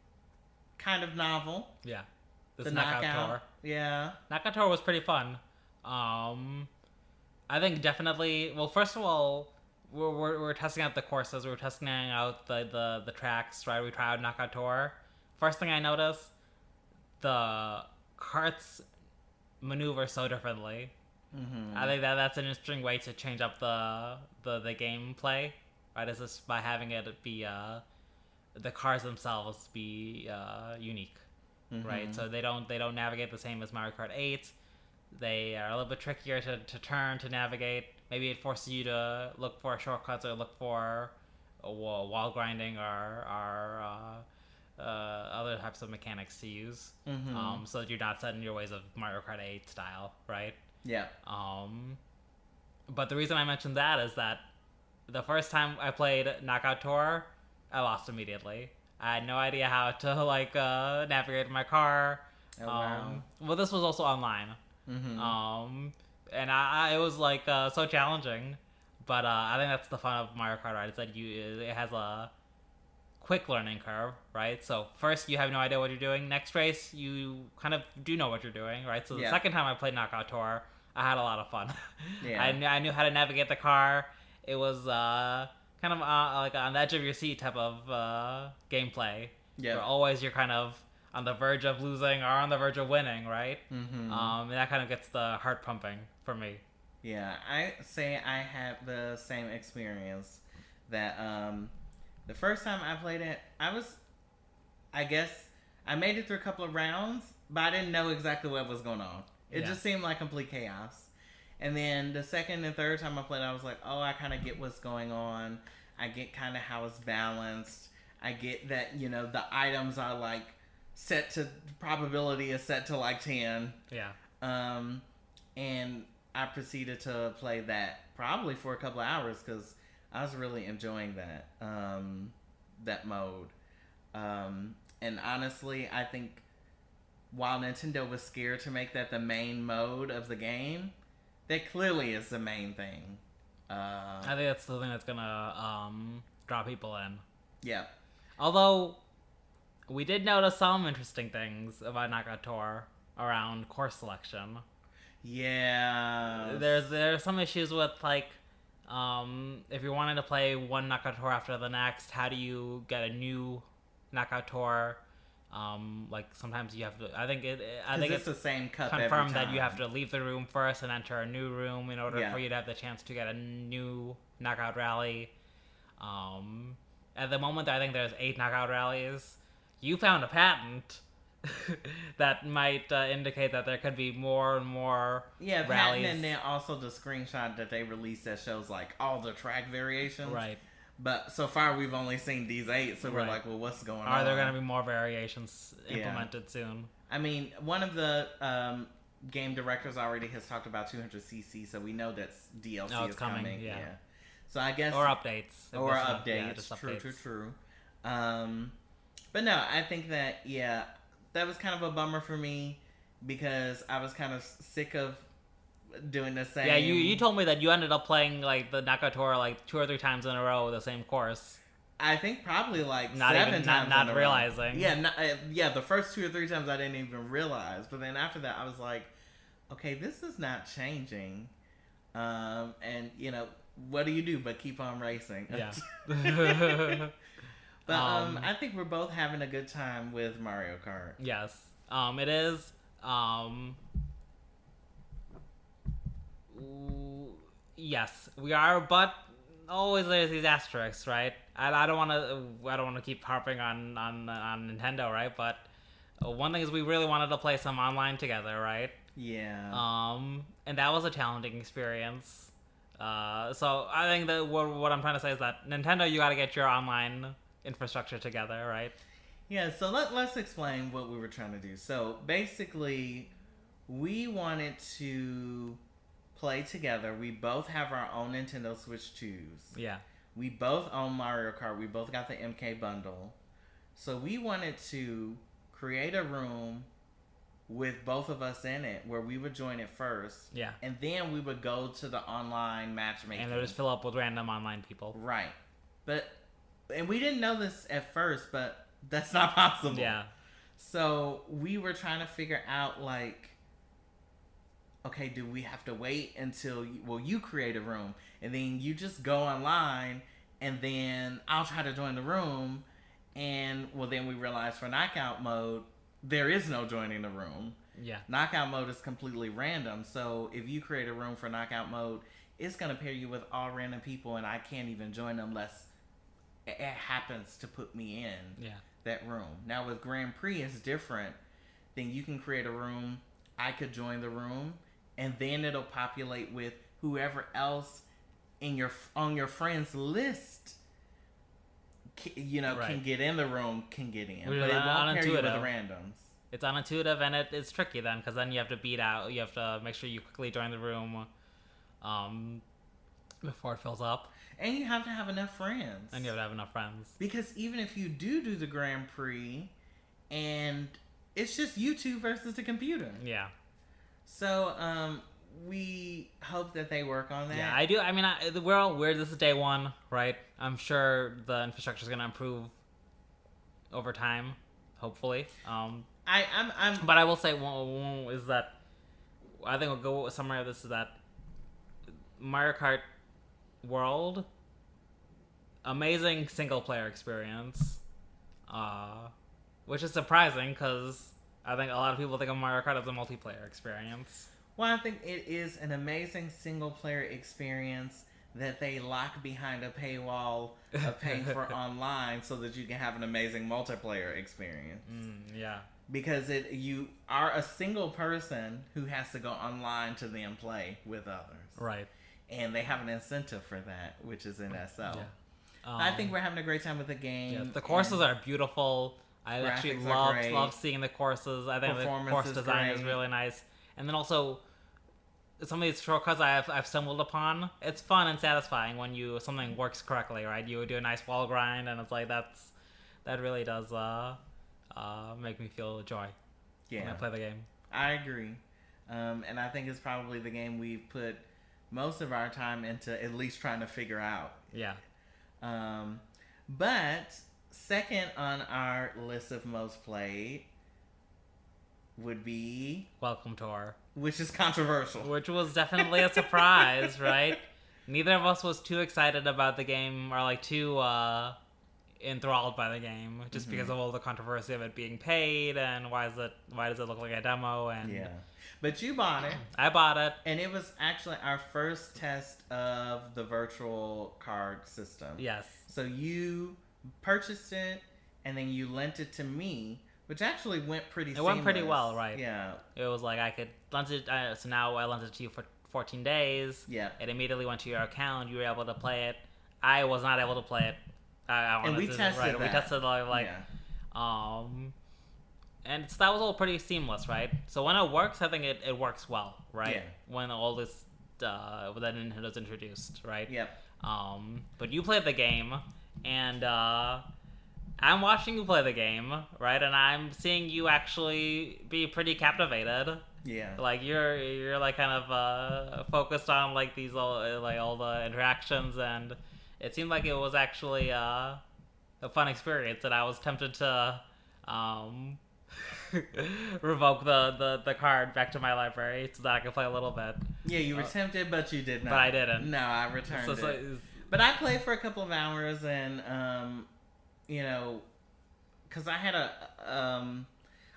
kind of novel. Yeah. The knockout tour. Yeah. Knockout tour was pretty fun. I think definitely. Well, first of all, we're testing out the courses. We're testing out the tracks. Right. We try out knockout tour. First thing I noticed, the carts maneuver so differently. Mm-hmm. I think that's an interesting way to change up the gameplay. Right. Is this by having it be the cars themselves be unique. Mm-hmm. Right, so they don't navigate the same as Mario Kart 8. They are a little bit trickier to turn, to navigate. Maybe it forces you to look for shortcuts or look for wall grinding or other types of mechanics to use, so that you're not set in your ways of Mario Kart 8 style, right? Yeah. But the reason I mentioned that is that the first time I played Knockout Tour, I lost immediately. I had no idea how to navigate my car. Oh, wow. Well, this was also online. Mm-hmm. And it was so challenging. But I think that's the fun of Mario Kart, right? Is that it has a quick learning curve, right? So first you have no idea what you're doing. Next race you kind of do know what you're doing, right? So the second time I played Knockout Tour, I had a lot of fun. Yeah. I knew how to navigate the car. It was kind of on the edge of your seat type of gameplay. Yeah. Where always you're kind of on the verge of losing or on the verge of winning, right? Mm-hmm. And that kind of gets the heart pumping for me. Yeah, I say I had the same experience. That the first time I played it, I guess I made it through a couple of rounds, but I didn't know exactly what was going on. It just seemed like complete chaos. And then the second and third time I played, I was like, oh, I kind of get what's going on. I get kind of how it's balanced. I get that, the items are set to, probability is set to 10. Yeah. And I proceeded to play that probably for a couple of hours because I was really enjoying that mode. And honestly, I think while Nintendo was scared to make that the main mode of the game, that clearly is the main thing. I think that's the thing that's gonna draw people in. Yeah. Although we did notice some interesting things about Knockout Tour around course selection. Yeah. There's some issues with if you're wanting to play one Knockout Tour after the next, how do you get a new Knockout Tour? Sometimes you have to. I think it's the same cup confirmed that you have to leave the room first and enter a new room in order for you to have the chance to get a new knockout rally. At the moment, I think there's 8 knockout rallies. You found a patent that might indicate that there could be more and more rallies. Patent, and then also the screenshot that they released that shows all the track variations. Right. But so far, we've only seen these 8, so we're like, well, what's going on? Are there going to be more variations implemented soon? I mean, one of the game directors already has talked about 200cc, so we know that DLC is coming. Yeah. So I guess... Or updates. True. But no, I think that, that was kind of a bummer for me because I was kind of sick of doing the same. Yeah, you told me that you ended up playing the Knockout Tour 2 or 3 times in a row, the same course. I think probably 7 times. Not realizing. Yeah, the first 2 or 3 times I didn't even realize, but then after that I was like, okay, this is not changing. And what do you do but keep on racing? Yeah. But I think we're both having a good time with Mario Kart. Yes. It is. Yes, we are, but always there's these asterisks, right? I don't want to keep harping on Nintendo, right? But one thing is we really wanted to play some online together, right? Yeah. And that was a challenging experience. So I think that what I'm trying to say is that Nintendo, you got to get your online infrastructure together, right? Yeah. So let's explain what we were trying to do. So basically, we wanted to play together. We both have our own Nintendo Switch 2s. Yeah. We both own Mario Kart. We both got the MK bundle. So we wanted to create a room with both of us in it where we would join it first. Yeah. And then we would go to the online matchmaking. And they'll just fill up with random online people. Right. And we didn't know this at first, but that's not possible. Yeah. So we were trying to figure out, like, okay, do we have to wait until you create a room and then you just go online and then I'll try to join the room, and then we realized for knockout mode there is no joining the room. Yeah. Knockout mode is completely random. So if you create a room for knockout mode, it's going to pair you with all random people, and I can't even join them unless it happens to put me in that room. Now with Grand Prix, it's different. Then you can create a room. I could join the room, and then it'll populate with whoever else on your friends list. Can get in the room, can get in, but it won't pair you with randoms. It's unintuitive, and it's tricky then, because then you have to make sure you quickly join the room before it fills up. And you have to have enough friends. Because even if you do the Grand Prix, and it's just you two versus the computer. Yeah. So, we hope that they work on that. Yeah, I do. I mean, this is day one, right? I'm sure the infrastructure is going to improve over time, hopefully. But I will say, one is that I think we'll go with a summary of this is that Mario Kart World, amazing single player experience, which is surprising because I think a lot of people think of Mario Kart as a multiplayer experience. Well, I think it is an amazing single player experience that they lock behind a paywall of paying for online so that you can have an amazing multiplayer experience. Yeah. Because you are a single person who has to go online to then play with others. Right. And they have an incentive for that, which is in SL. Yeah. I think we're having a great time with the game. Yeah, the courses are beautiful. I actually love seeing the courses. I think the course design is really nice. And then also, some of these shortcuts I've stumbled upon. It's fun and satisfying when something works correctly, right? You do a nice wall grind, and it's like that really does make me feel joy when I play the game. I agree, and I think it's probably the game we've put most of our time into at least trying to figure out. Yeah. But second on our list of most played would be Welcome Tour. Which is controversial. Which was definitely a surprise, right? Neither of us was too excited about the game or like too enthralled by the game, just because of all the controversy of it being paid and why does it look like a demo? And yeah, but you bought it. I bought it, and it was actually our first test of the virtual card system. Yes. So you purchased it, and then you lent it to me. Which actually went pretty seamless. It went pretty well, right? Yeah. It was like I could lend it, so now I lent it to you for 14 days. Yeah. It immediately went to your account. You were able to play it. I was not able to play it. And we tested that. We tested and so that was all pretty seamless, right? So when it works, I think it works well, right? Yeah. When all this, that Nintendo's introduced, right? Yep. But you played the game, and, I'm watching you play the game, right? And I'm seeing you actually be pretty captivated. Yeah. Like you're like kind of focused on like all the interactions, and it seemed like it was actually a fun experience, and I was tempted to revoke the card back to my library so that I could play a little bit. Yeah, you were tempted, but you did not. But I didn't. No, I returned it. But I played for a couple of hours, and because I had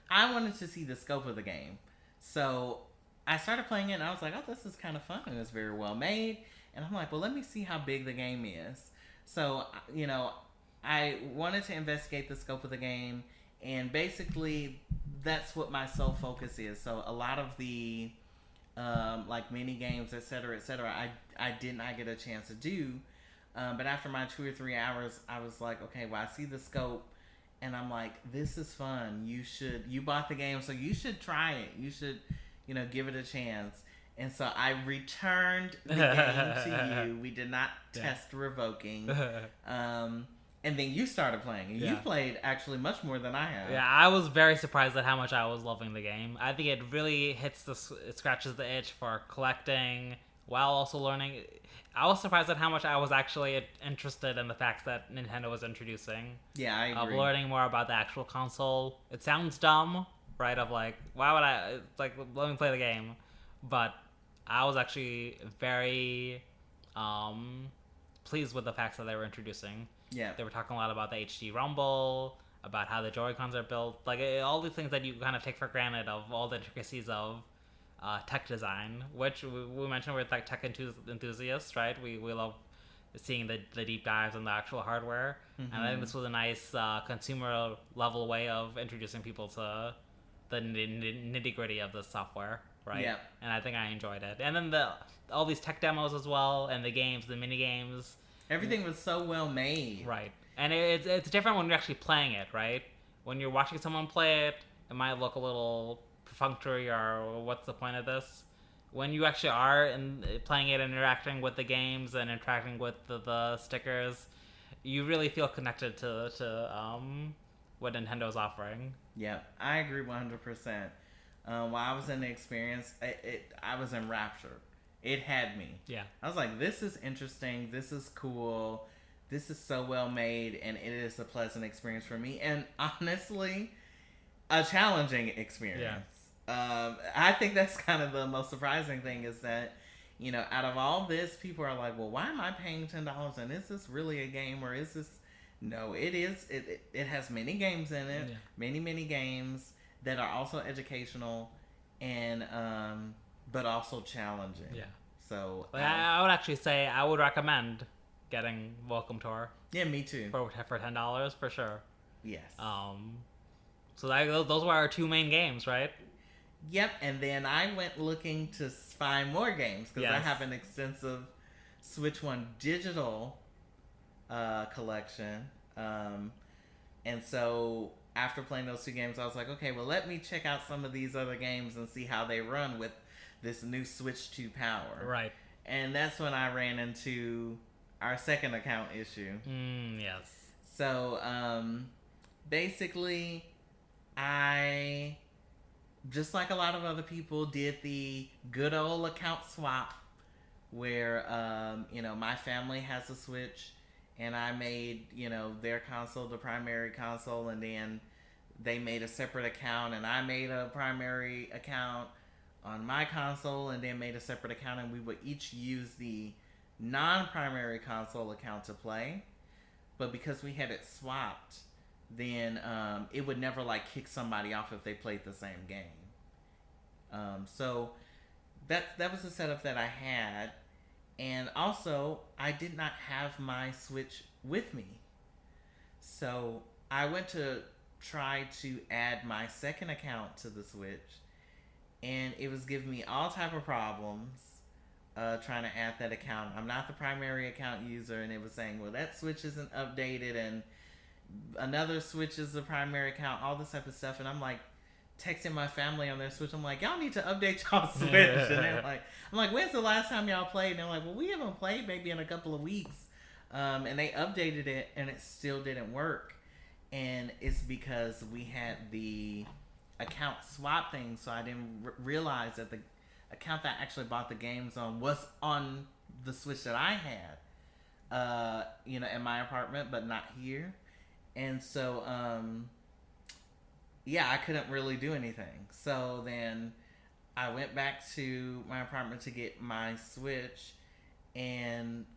I wanted to see the scope of the game. So I started playing it, and I was like, oh, this is kind of fun, and it's very well made. And I'm like, well, let me see how big the game is. So, I wanted to investigate the scope of the game, and basically that's what my sole focus is. So a lot of the, like mini games, et cetera, I did not get a chance to do. But after my 2 or 3 hours, I was like, okay, well, I see the scope, and I'm like, this is fun. You bought the game, so you should try it. You should, give it a chance. And so I returned the game to you. We did not test revoking. And then you started playing. And you played actually much more than I have. Yeah, I was very surprised at how much I was loving the game. I think it really it scratches the itch for collecting while also learning. I was surprised at how much I was actually interested in the facts that Nintendo was introducing. Yeah, I agree. Of learning more about the actual console. It sounds dumb, right? Of like, why would I? It's like, let me play the game. But I was actually very pleased with the facts that they were introducing. Yeah. They were talking a lot about the HD Rumble, about how the Joy-Cons are built, like all these things that you kind of take for granted, of all the intricacies of tech design, which we mentioned we're like tech enthusiasts, right? We love seeing the deep dives on the actual hardware, and I think this was a nice consumer level way of introducing people to the nitty gritty of the software, right? Yeah. And I think I enjoyed it. And then all these tech demos as well, and the games, the mini games. Everything was so well made. Right. And it's different when you're actually playing it, right? When you're watching someone play it, it might look a little perfunctory, or what's the point of this? When you actually are playing it and interacting with the games and interacting with the stickers, you really feel connected to what Nintendo's offering. Yeah, I agree 100%. While I was in the experience, I was enraptured. It had me. Yeah. I was like, this is interesting. This is cool. This is so well made, and it is a pleasant experience for me. And honestly, a challenging experience. Yeah. I think that's kind of the most surprising thing, is that, you know, out of all this, people are like, well, why am I paying $10? And is this really a game, or is this... No, it is. It has many games in it. Yeah. Many games that are also educational and... but also challenging. Yeah. So I would actually say I would recommend getting Welcome Tour. Yeah, me too. For $10 for sure. Yes. So those were our two main games, right? Yep. And then I went looking to find more games, because I have an extensive Switch One digital collection. And so after playing those two games, I was like, okay, well, let me check out some of these other games and see how they run with this new Switch 2 power. Right. And that's when I ran into our second account issue. Yes. So, basically, I, just like a lot of other people, did the good old account swap, where, you know, my family has a Switch, and I made, you know, their console the primary console, and then they made a separate account, and I made a primary account on my console, and then made a separate account, and we would each use the non-primary console account to play. But because we had it swapped, then it would never like kick somebody off if they played the same game. So that was the setup that I had. And also, I did not have my Switch with me. So I went to try to add my second account to the Switch, and it was giving me all type of problems trying to add that account. I'm not the primary account user, and it was saying, well, that Switch isn't updated, and another Switch is the primary account, all this type of stuff. And I'm like texting my family on their Switch. I'm like, y'all need to update y'all Switch. And they're like, I'm like, when's the last time y'all played? And they're like, well, we haven't played maybe in a couple of weeks. And they updated it, and it still didn't work. And it's because we had the account swap thing, so I didn't realize that the account that I actually bought the games on was on the Switch that I had, you know, in my apartment, but not here. And so, yeah, I couldn't really do anything. So then I went back to my apartment to get my Switch, and,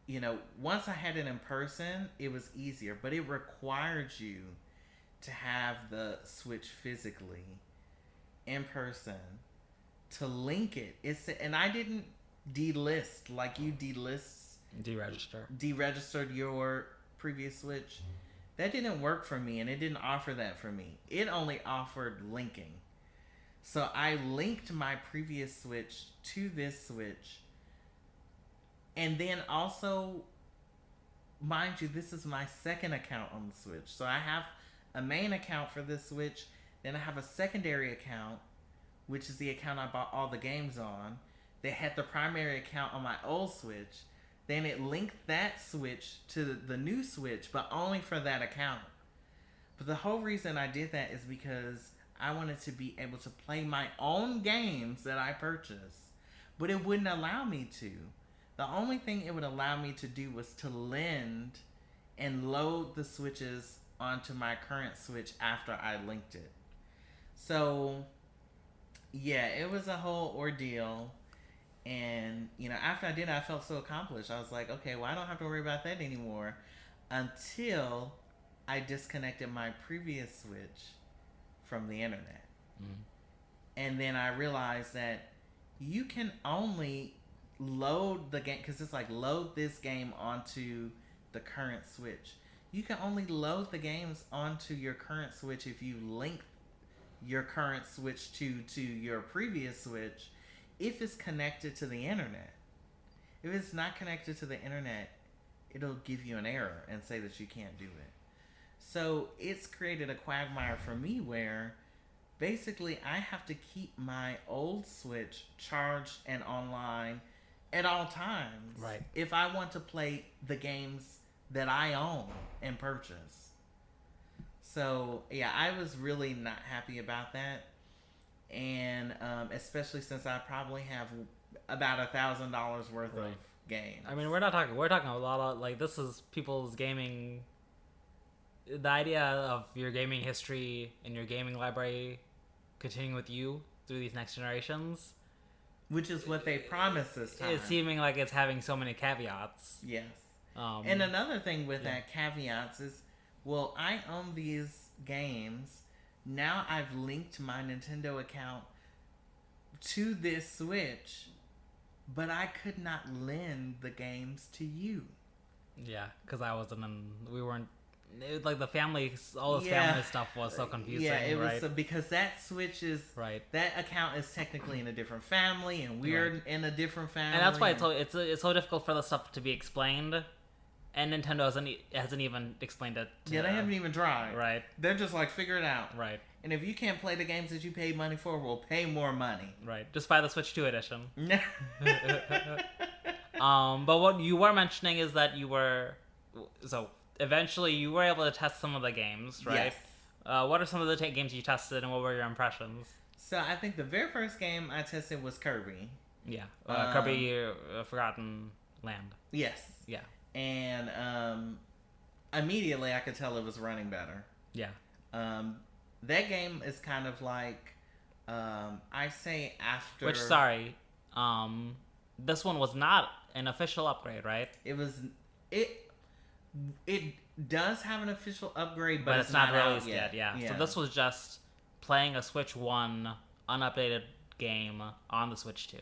you know, once I had it in person, it was easier, but it required you to have the Switch physically in person to link it. And I didn't delist like you deregistered your previous Switch. That didn't work for me, and it didn't offer that for me. It only offered linking. So I linked my previous Switch to this Switch. And then also, mind you, this is my second account on the Switch. So I have a main account for this Switch. Then I have a secondary account, which is the account I bought all the games on. They had the primary account on my old Switch. then it linked that Switch to the new Switch, but only for that account. But the whole reason I did that is because I wanted to be able to play my own games that I purchased, but it wouldn't allow me to. The only thing it would allow me to do was to lend and load the Switches onto my current Switch after I linked it. So, yeah, it was a whole ordeal. And, after I did it, I felt so accomplished. I was like, okay, well, I don't have to worry about that anymore until I disconnected my previous Switch from the internet. Mm-hmm. And then I realized that you can only load the game, because it's like load this game onto the current Switch. You can only load the games onto your current Switch if you link your current Switch to your previous Switch, if it's connected to the internet. If it's not connected to the internet, it'll give you an error and say that you can't do it. So it's created a quagmire for me where basically I have to keep my old Switch charged and online at all times. Right. If I want to play the games that I own and purchase. So, yeah, I was really not happy about that. And especially since I probably have about $1,000 worth of games. I mean, we're talking a lot of, like, this is people's gaming. The idea of your gaming history and your gaming library continuing with you through these next generations, which is what they promised this time. It's seeming like it's having so many caveats. Yes. And another thing with that caveats is, well, I own these games. Now I've linked my Nintendo account to this Switch, but I could not lend the games to you. Yeah, because we weren't. It, like the family, all this family stuff was so confusing. Yeah, it was because that Switch is that account is technically in a different family, and we're in a different family, and that's why it's so difficult for the stuff to be explained. And Nintendo hasn't even explained it. They haven't even tried. Right. They're just like, figure it out. Right. And if you can't play the games that you paid money for, we'll pay more money. Right. Just buy the Switch 2 edition. But what you were mentioning is that eventually you were able to test some of the games, right? Yes. What are some of the games you tested, and what were your impressions? So I think the very first game I tested was Kirby. Yeah. Kirby Forgotten Land. Yes. Yeah. And immediately I could tell it was running better. Yeah. That game is kind of like, I say after... Which, sorry, this one was not an official upgrade, right? It does have an official upgrade, but it's not released yet. Yeah. So this was just playing a Switch 1 unupdated game on the Switch 2.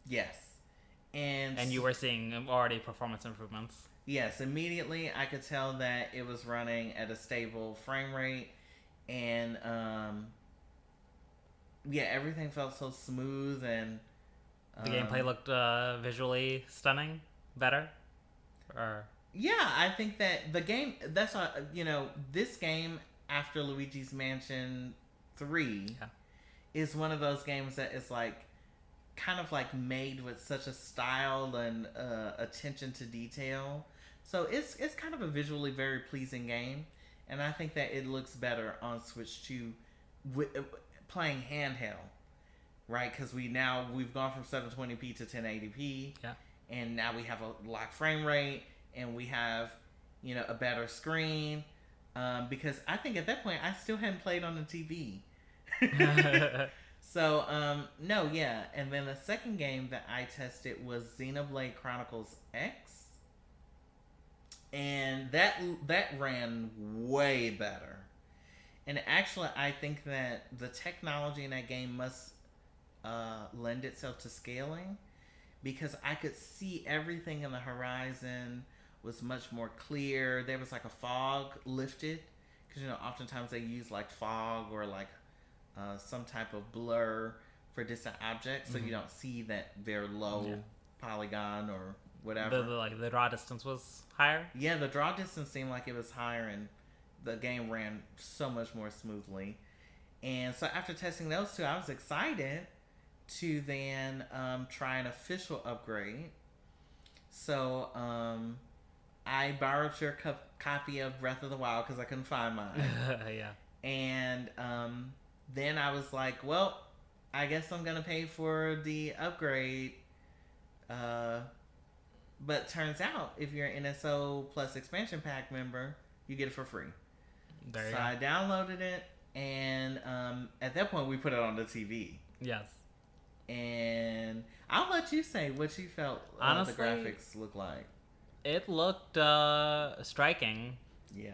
Yes. And you were seeing already performance improvements. Yes, immediately I could tell that it was running at a stable frame rate, and everything felt so smooth, and the gameplay looked visually stunning, better. I think that the game this game after Luigi's Mansion 3 is one of those games that is like kind of like made with such a style and attention to detail. So it's kind of a visually very pleasing game, and I think that it looks better on Switch 2 playing handheld, right? Because we've gone from 720p to 1080p, and now we have a locked frame rate, and we have a better screen. Because I think at that point I still hadn't played on the TV. So, and then the second game that I tested was Xenoblade Chronicles X, and that ran way better. And actually, I think that the technology in that game must lend itself to scaling, because I could see everything in the horizon was much more clear. There was like a fog lifted, because oftentimes they use like fog or like some type of blur for distant objects, so you don't see that very low polygon or whatever. The draw distance was higher? Yeah, the draw distance seemed like it was higher, and the game ran so much more smoothly. And so after testing those two, I was excited to then try an official upgrade. So I borrowed your copy of Breath of the Wild because I couldn't find mine. Yeah. And then I was like, well, I guess I'm gonna pay for the upgrade. But turns out, if you're an NSO Plus expansion pack member, you get it for free. There you so go. I downloaded it, and at that point, we put it on the TV. Yes. And I'll let you say what you felt Honestly, the graphics look like. It looked striking. Yeah.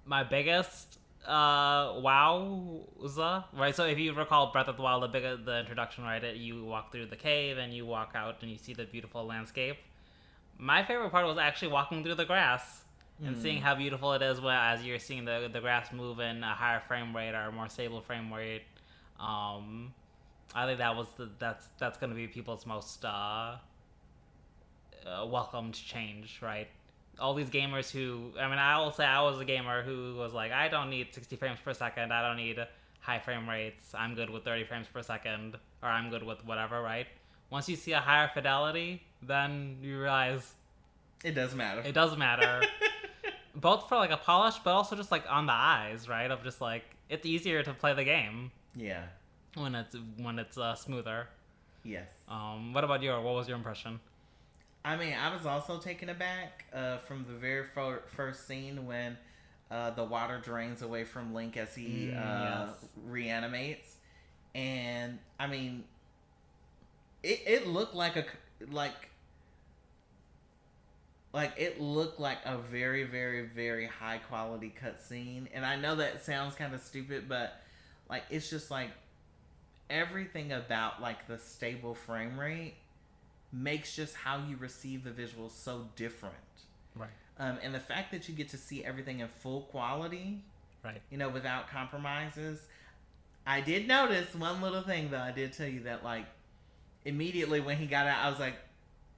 My biggest wowza, right? So if you recall Breath of the Wild, the introduction, right? You walk through the cave and you walk out and you see the beautiful landscape. My favorite part was actually walking through the grass and seeing how beautiful it is as you're seeing the grass move in a higher frame rate or a more stable frame rate. I think that's going to be people's most welcomed change, right? All these gamers who, I will say I was a gamer who was like, I don't need 60 frames per second, I don't need high frame rates, I'm good with 30 frames per second, or I'm good with whatever, right? Once you see a higher fidelity, then you realize it does matter. It does matter. Both for like a polish, but also just like on the eyes, right? Of just like, it's easier to play the game. Yeah. When it's smoother. Yes. What was your impression? I was also taken aback from the very first scene when the water drains away from Link as he reanimates, and it looked like it looked like a very, very, very high quality cutscene. And I know that sounds kind of stupid, but like it's just like everything about like the stable frame rate makes just how you receive the visuals so different. Right. And the fact that you get to see everything in full quality, right? Without compromises. I did notice one little thing though. I did tell you that like immediately when he got out, I was like,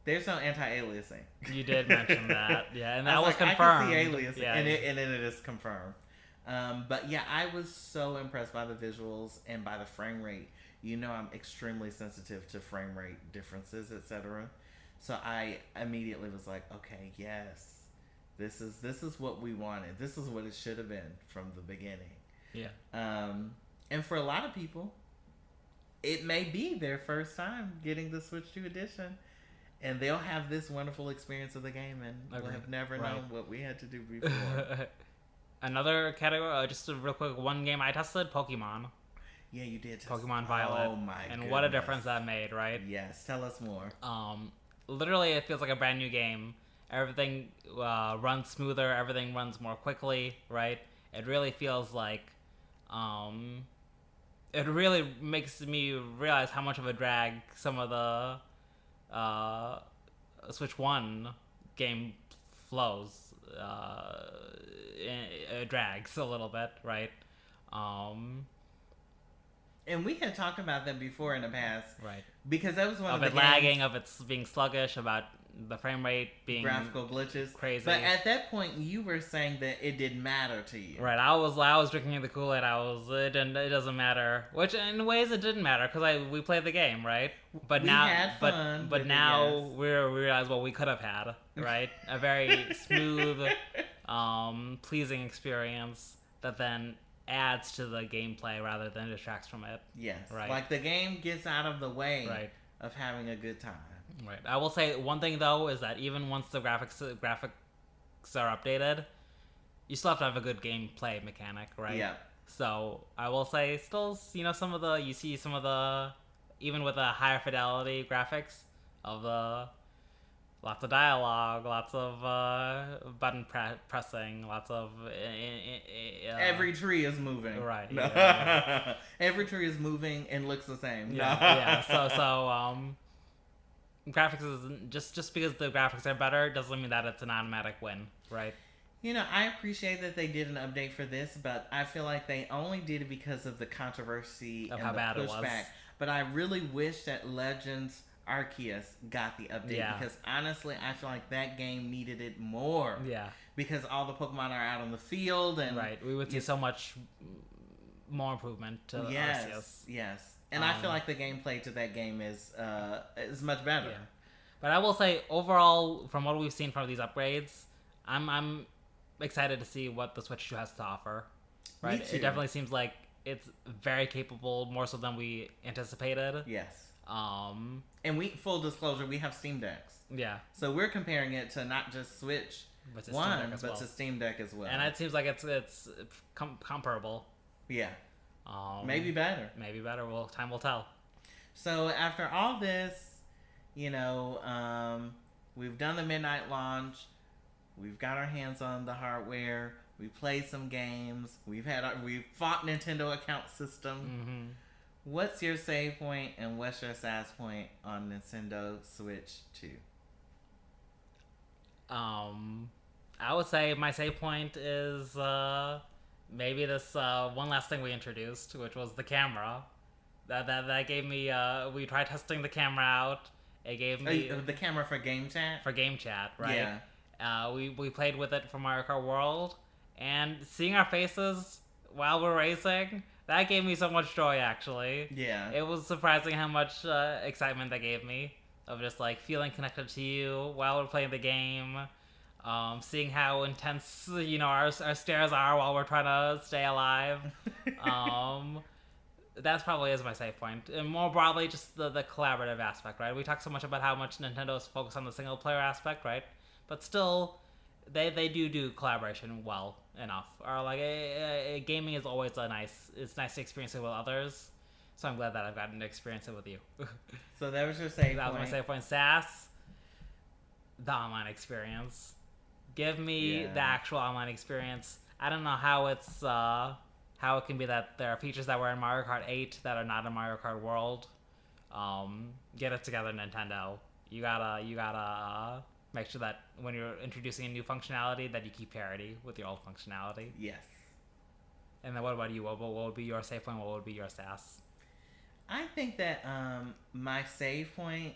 "There's no anti-aliasing." You did mention that, yeah, and that was like, confirmed. I can see aliasing, yeah, and then it is confirmed. But yeah, I was so impressed by the visuals and by the frame rate. I'm extremely sensitive to frame rate differences, etc. So I immediately was like, okay, yes, this is what we wanted. This is what it should have been from the beginning. Yeah. And for a lot of people, it may be their first time getting the Switch 2 edition, and they'll have this wonderful experience of the game, and will have never known what we had to do before. Another category, just a real quick, one game I tested, Pokemon. Yeah, you did. Pokemon Violet. Oh my And goodness. what a difference that made, right? Yes, tell us more. Literally, it feels like a brand new game. Everything runs smoother. Everything runs more quickly, right? It really feels like, it really makes me realize how much of a drag some of the Switch 1 game flows. It drags a little bit, right? And we had talked about that before in the past, right? Because that was one of the it lagging, of it being sluggish, about the frame rate being graphical glitches, crazy. But at that point, you were saying that it didn't matter to you, right? I was drinking the Kool-Aid. It doesn't matter. Which in ways it didn't matter because we played the game, right? But we now, had fun but now we realize what we could have had, right? A very smooth, pleasing experience that then adds to the gameplay rather than detracts from it. Yes. Right. Like the game gets out of the way of having a good time. Right. I will say one thing though is that even once the graphics are updated, you still have to have a good gameplay mechanic, right? Yeah. So I will say still, some of the even with a higher fidelity graphics of the lots of dialogue, lots of button pressing, lots of... every tree is moving. Right. No. Yeah. Every tree is moving and looks the same. Yeah. So graphics is... Just because the graphics are better doesn't mean that it's an automatic win, right? I appreciate that they did an update for this, but I feel like they only did it because of the controversy of and how the bad pushback. It was. But I really wish that Legends Arceus got the update because honestly, I feel like that game needed it more. Yeah. Because all the Pokemon are out on the field and we would see so much more improvement to Arceus. Yes. And I feel like the gameplay to that game is much better. Yeah. But I will say, overall, from what we've seen from these upgrades, I'm excited to see what the Switch 2 has to offer. Right? Me too. It definitely seems like it's very capable, more so than we anticipated. Yes. Um, And full disclosure, we have Steam Decks. Yeah. So we're comparing it to not just Switch but to One, but to Steam Deck as well. And it seems like it's comparable. Yeah. Maybe better. Maybe better. Well, time will tell. So after all this, you know, we've done the midnight launch. We've got our hands on the hardware. We played some games. We've fought Nintendo account system. Mm-hmm. What's your save point and what's your SAS point on Nintendo Switch 2? I would say my save point is maybe this one last thing we introduced, which was the camera. That gave me. We tried testing the camera out. It gave me the camera for game chat. For game chat, right? Yeah. We played with it for Mario Kart World, and seeing our faces while we're racing, that gave me so much joy. Actually, yeah, it was surprising how much excitement that gave me of just like feeling connected to you while we're playing the game. Seeing how intense, you know, our stares are while we're trying to stay alive. That's probably is my save point. And more broadly, just the collaborative aspect, right? We talk so much about how much Nintendo's focused on the single player aspect, right? But still, they do collaboration well enough. Or like, gaming is always it's nice to experience it with others. So I'm glad that I've gotten to experience it with you. So that was your save point. That was my save point. SAS, the online experience. Give me the actual online experience. I don't know how it's how it can be that there are features that were in Mario Kart 8 that are not in Mario Kart World. Get it together, Nintendo. You gotta make sure that when you're introducing a new functionality that you keep parity with your old functionality. Yes. And then what about you? What would be your save point? What would be your SAS? I think that my save point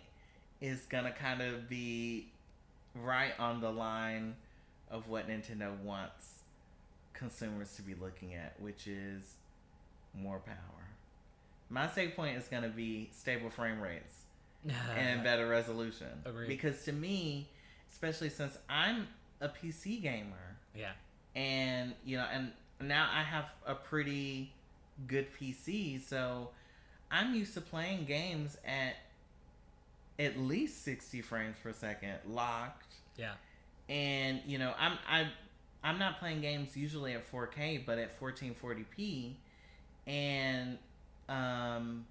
is gonna kind of be right on the line of what Nintendo wants consumers to be looking at, which is more power. My save point is gonna be stable frame rates and better resolution. Agreed. Because to me, especially since I'm a PC gamer, and you know, and now I have a pretty good PC, so I'm used to playing games at least 60 frames per second locked. Yeah. And you know, I'm not playing games usually at 4K, but at 1440p, and and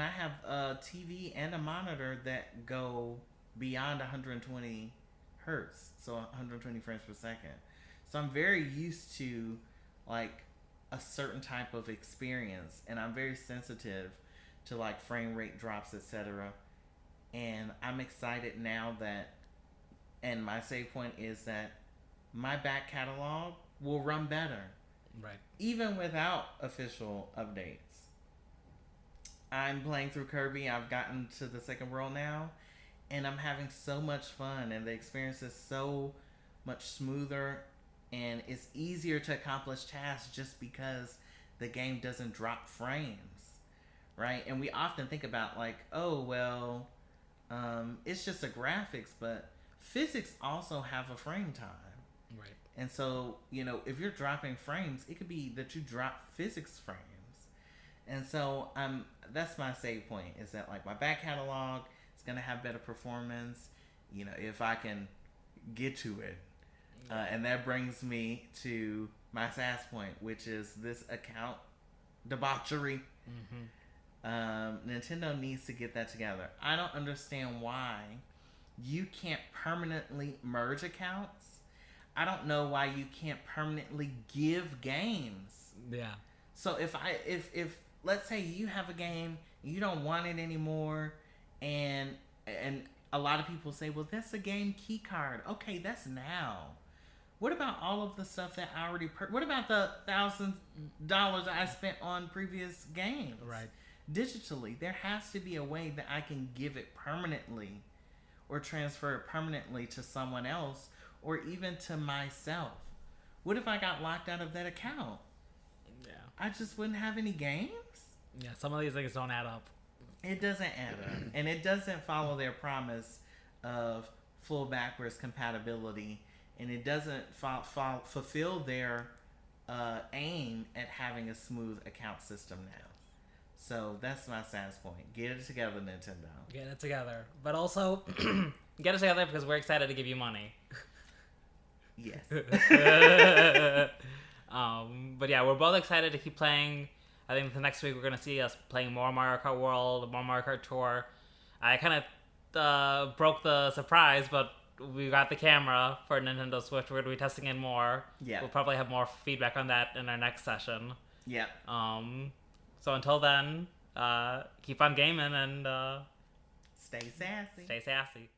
I have a TV and a monitor that go beyond 120 hertz, so 120 frames per second. So I'm very used to like a certain type of experience, and I'm very sensitive to like frame rate drops, etc. And I'm excited now that, and my save point is that my back catalog will run better, right? Even without official updates. I'm playing through Kirby. I've gotten to the second world now, and I'm having so much fun, and the experience is so much smoother, and it's easier to accomplish tasks just because the game doesn't drop frames, right? And we often think about like, oh well, it's just a graphics, but physics also have a frame time, right? And so, you know, if you're dropping frames, it could be that you drop physics frames. And so that's my save point, is that like my back catalog is going to have better performance, you know, if I can get to it. And that brings me to my SAS point, which is this account debauchery. Nintendo needs to get that together. I don't understand why you can't permanently merge accounts. I don't know why you can't permanently give games. Yeah. So if let's say you have a game, you don't want it anymore, and a lot of people say, well, that's a game key card. Okay, that's now. What about all of the stuff that I already what about the $1,000 I spent on previous games? Right. Digitally, there has to be a way that I can give it permanently or transfer it permanently to someone else or even to myself. What if I got locked out of that account? Yeah. I just wouldn't have any games? Yeah, some of these things don't add up. It doesn't add up, and it doesn't follow their promise of full backwards compatibility, and it doesn't fulfill their aim at having a smooth account system now. So that's my stance point. Get it together, Nintendo. Get it together, but also get it together because we're excited to give you money. Yes. But yeah, we're both excited to keep playing. I think the next week we're gonna see us playing more Mario Kart World, more Mario Kart Tour. I kind of broke the surprise, but we got the camera for Nintendo Switch. We're gonna be testing it more. Yeah. We'll probably have more feedback on that in our next session. Yeah. So until then, keep on gaming and stay sassy. Stay sassy.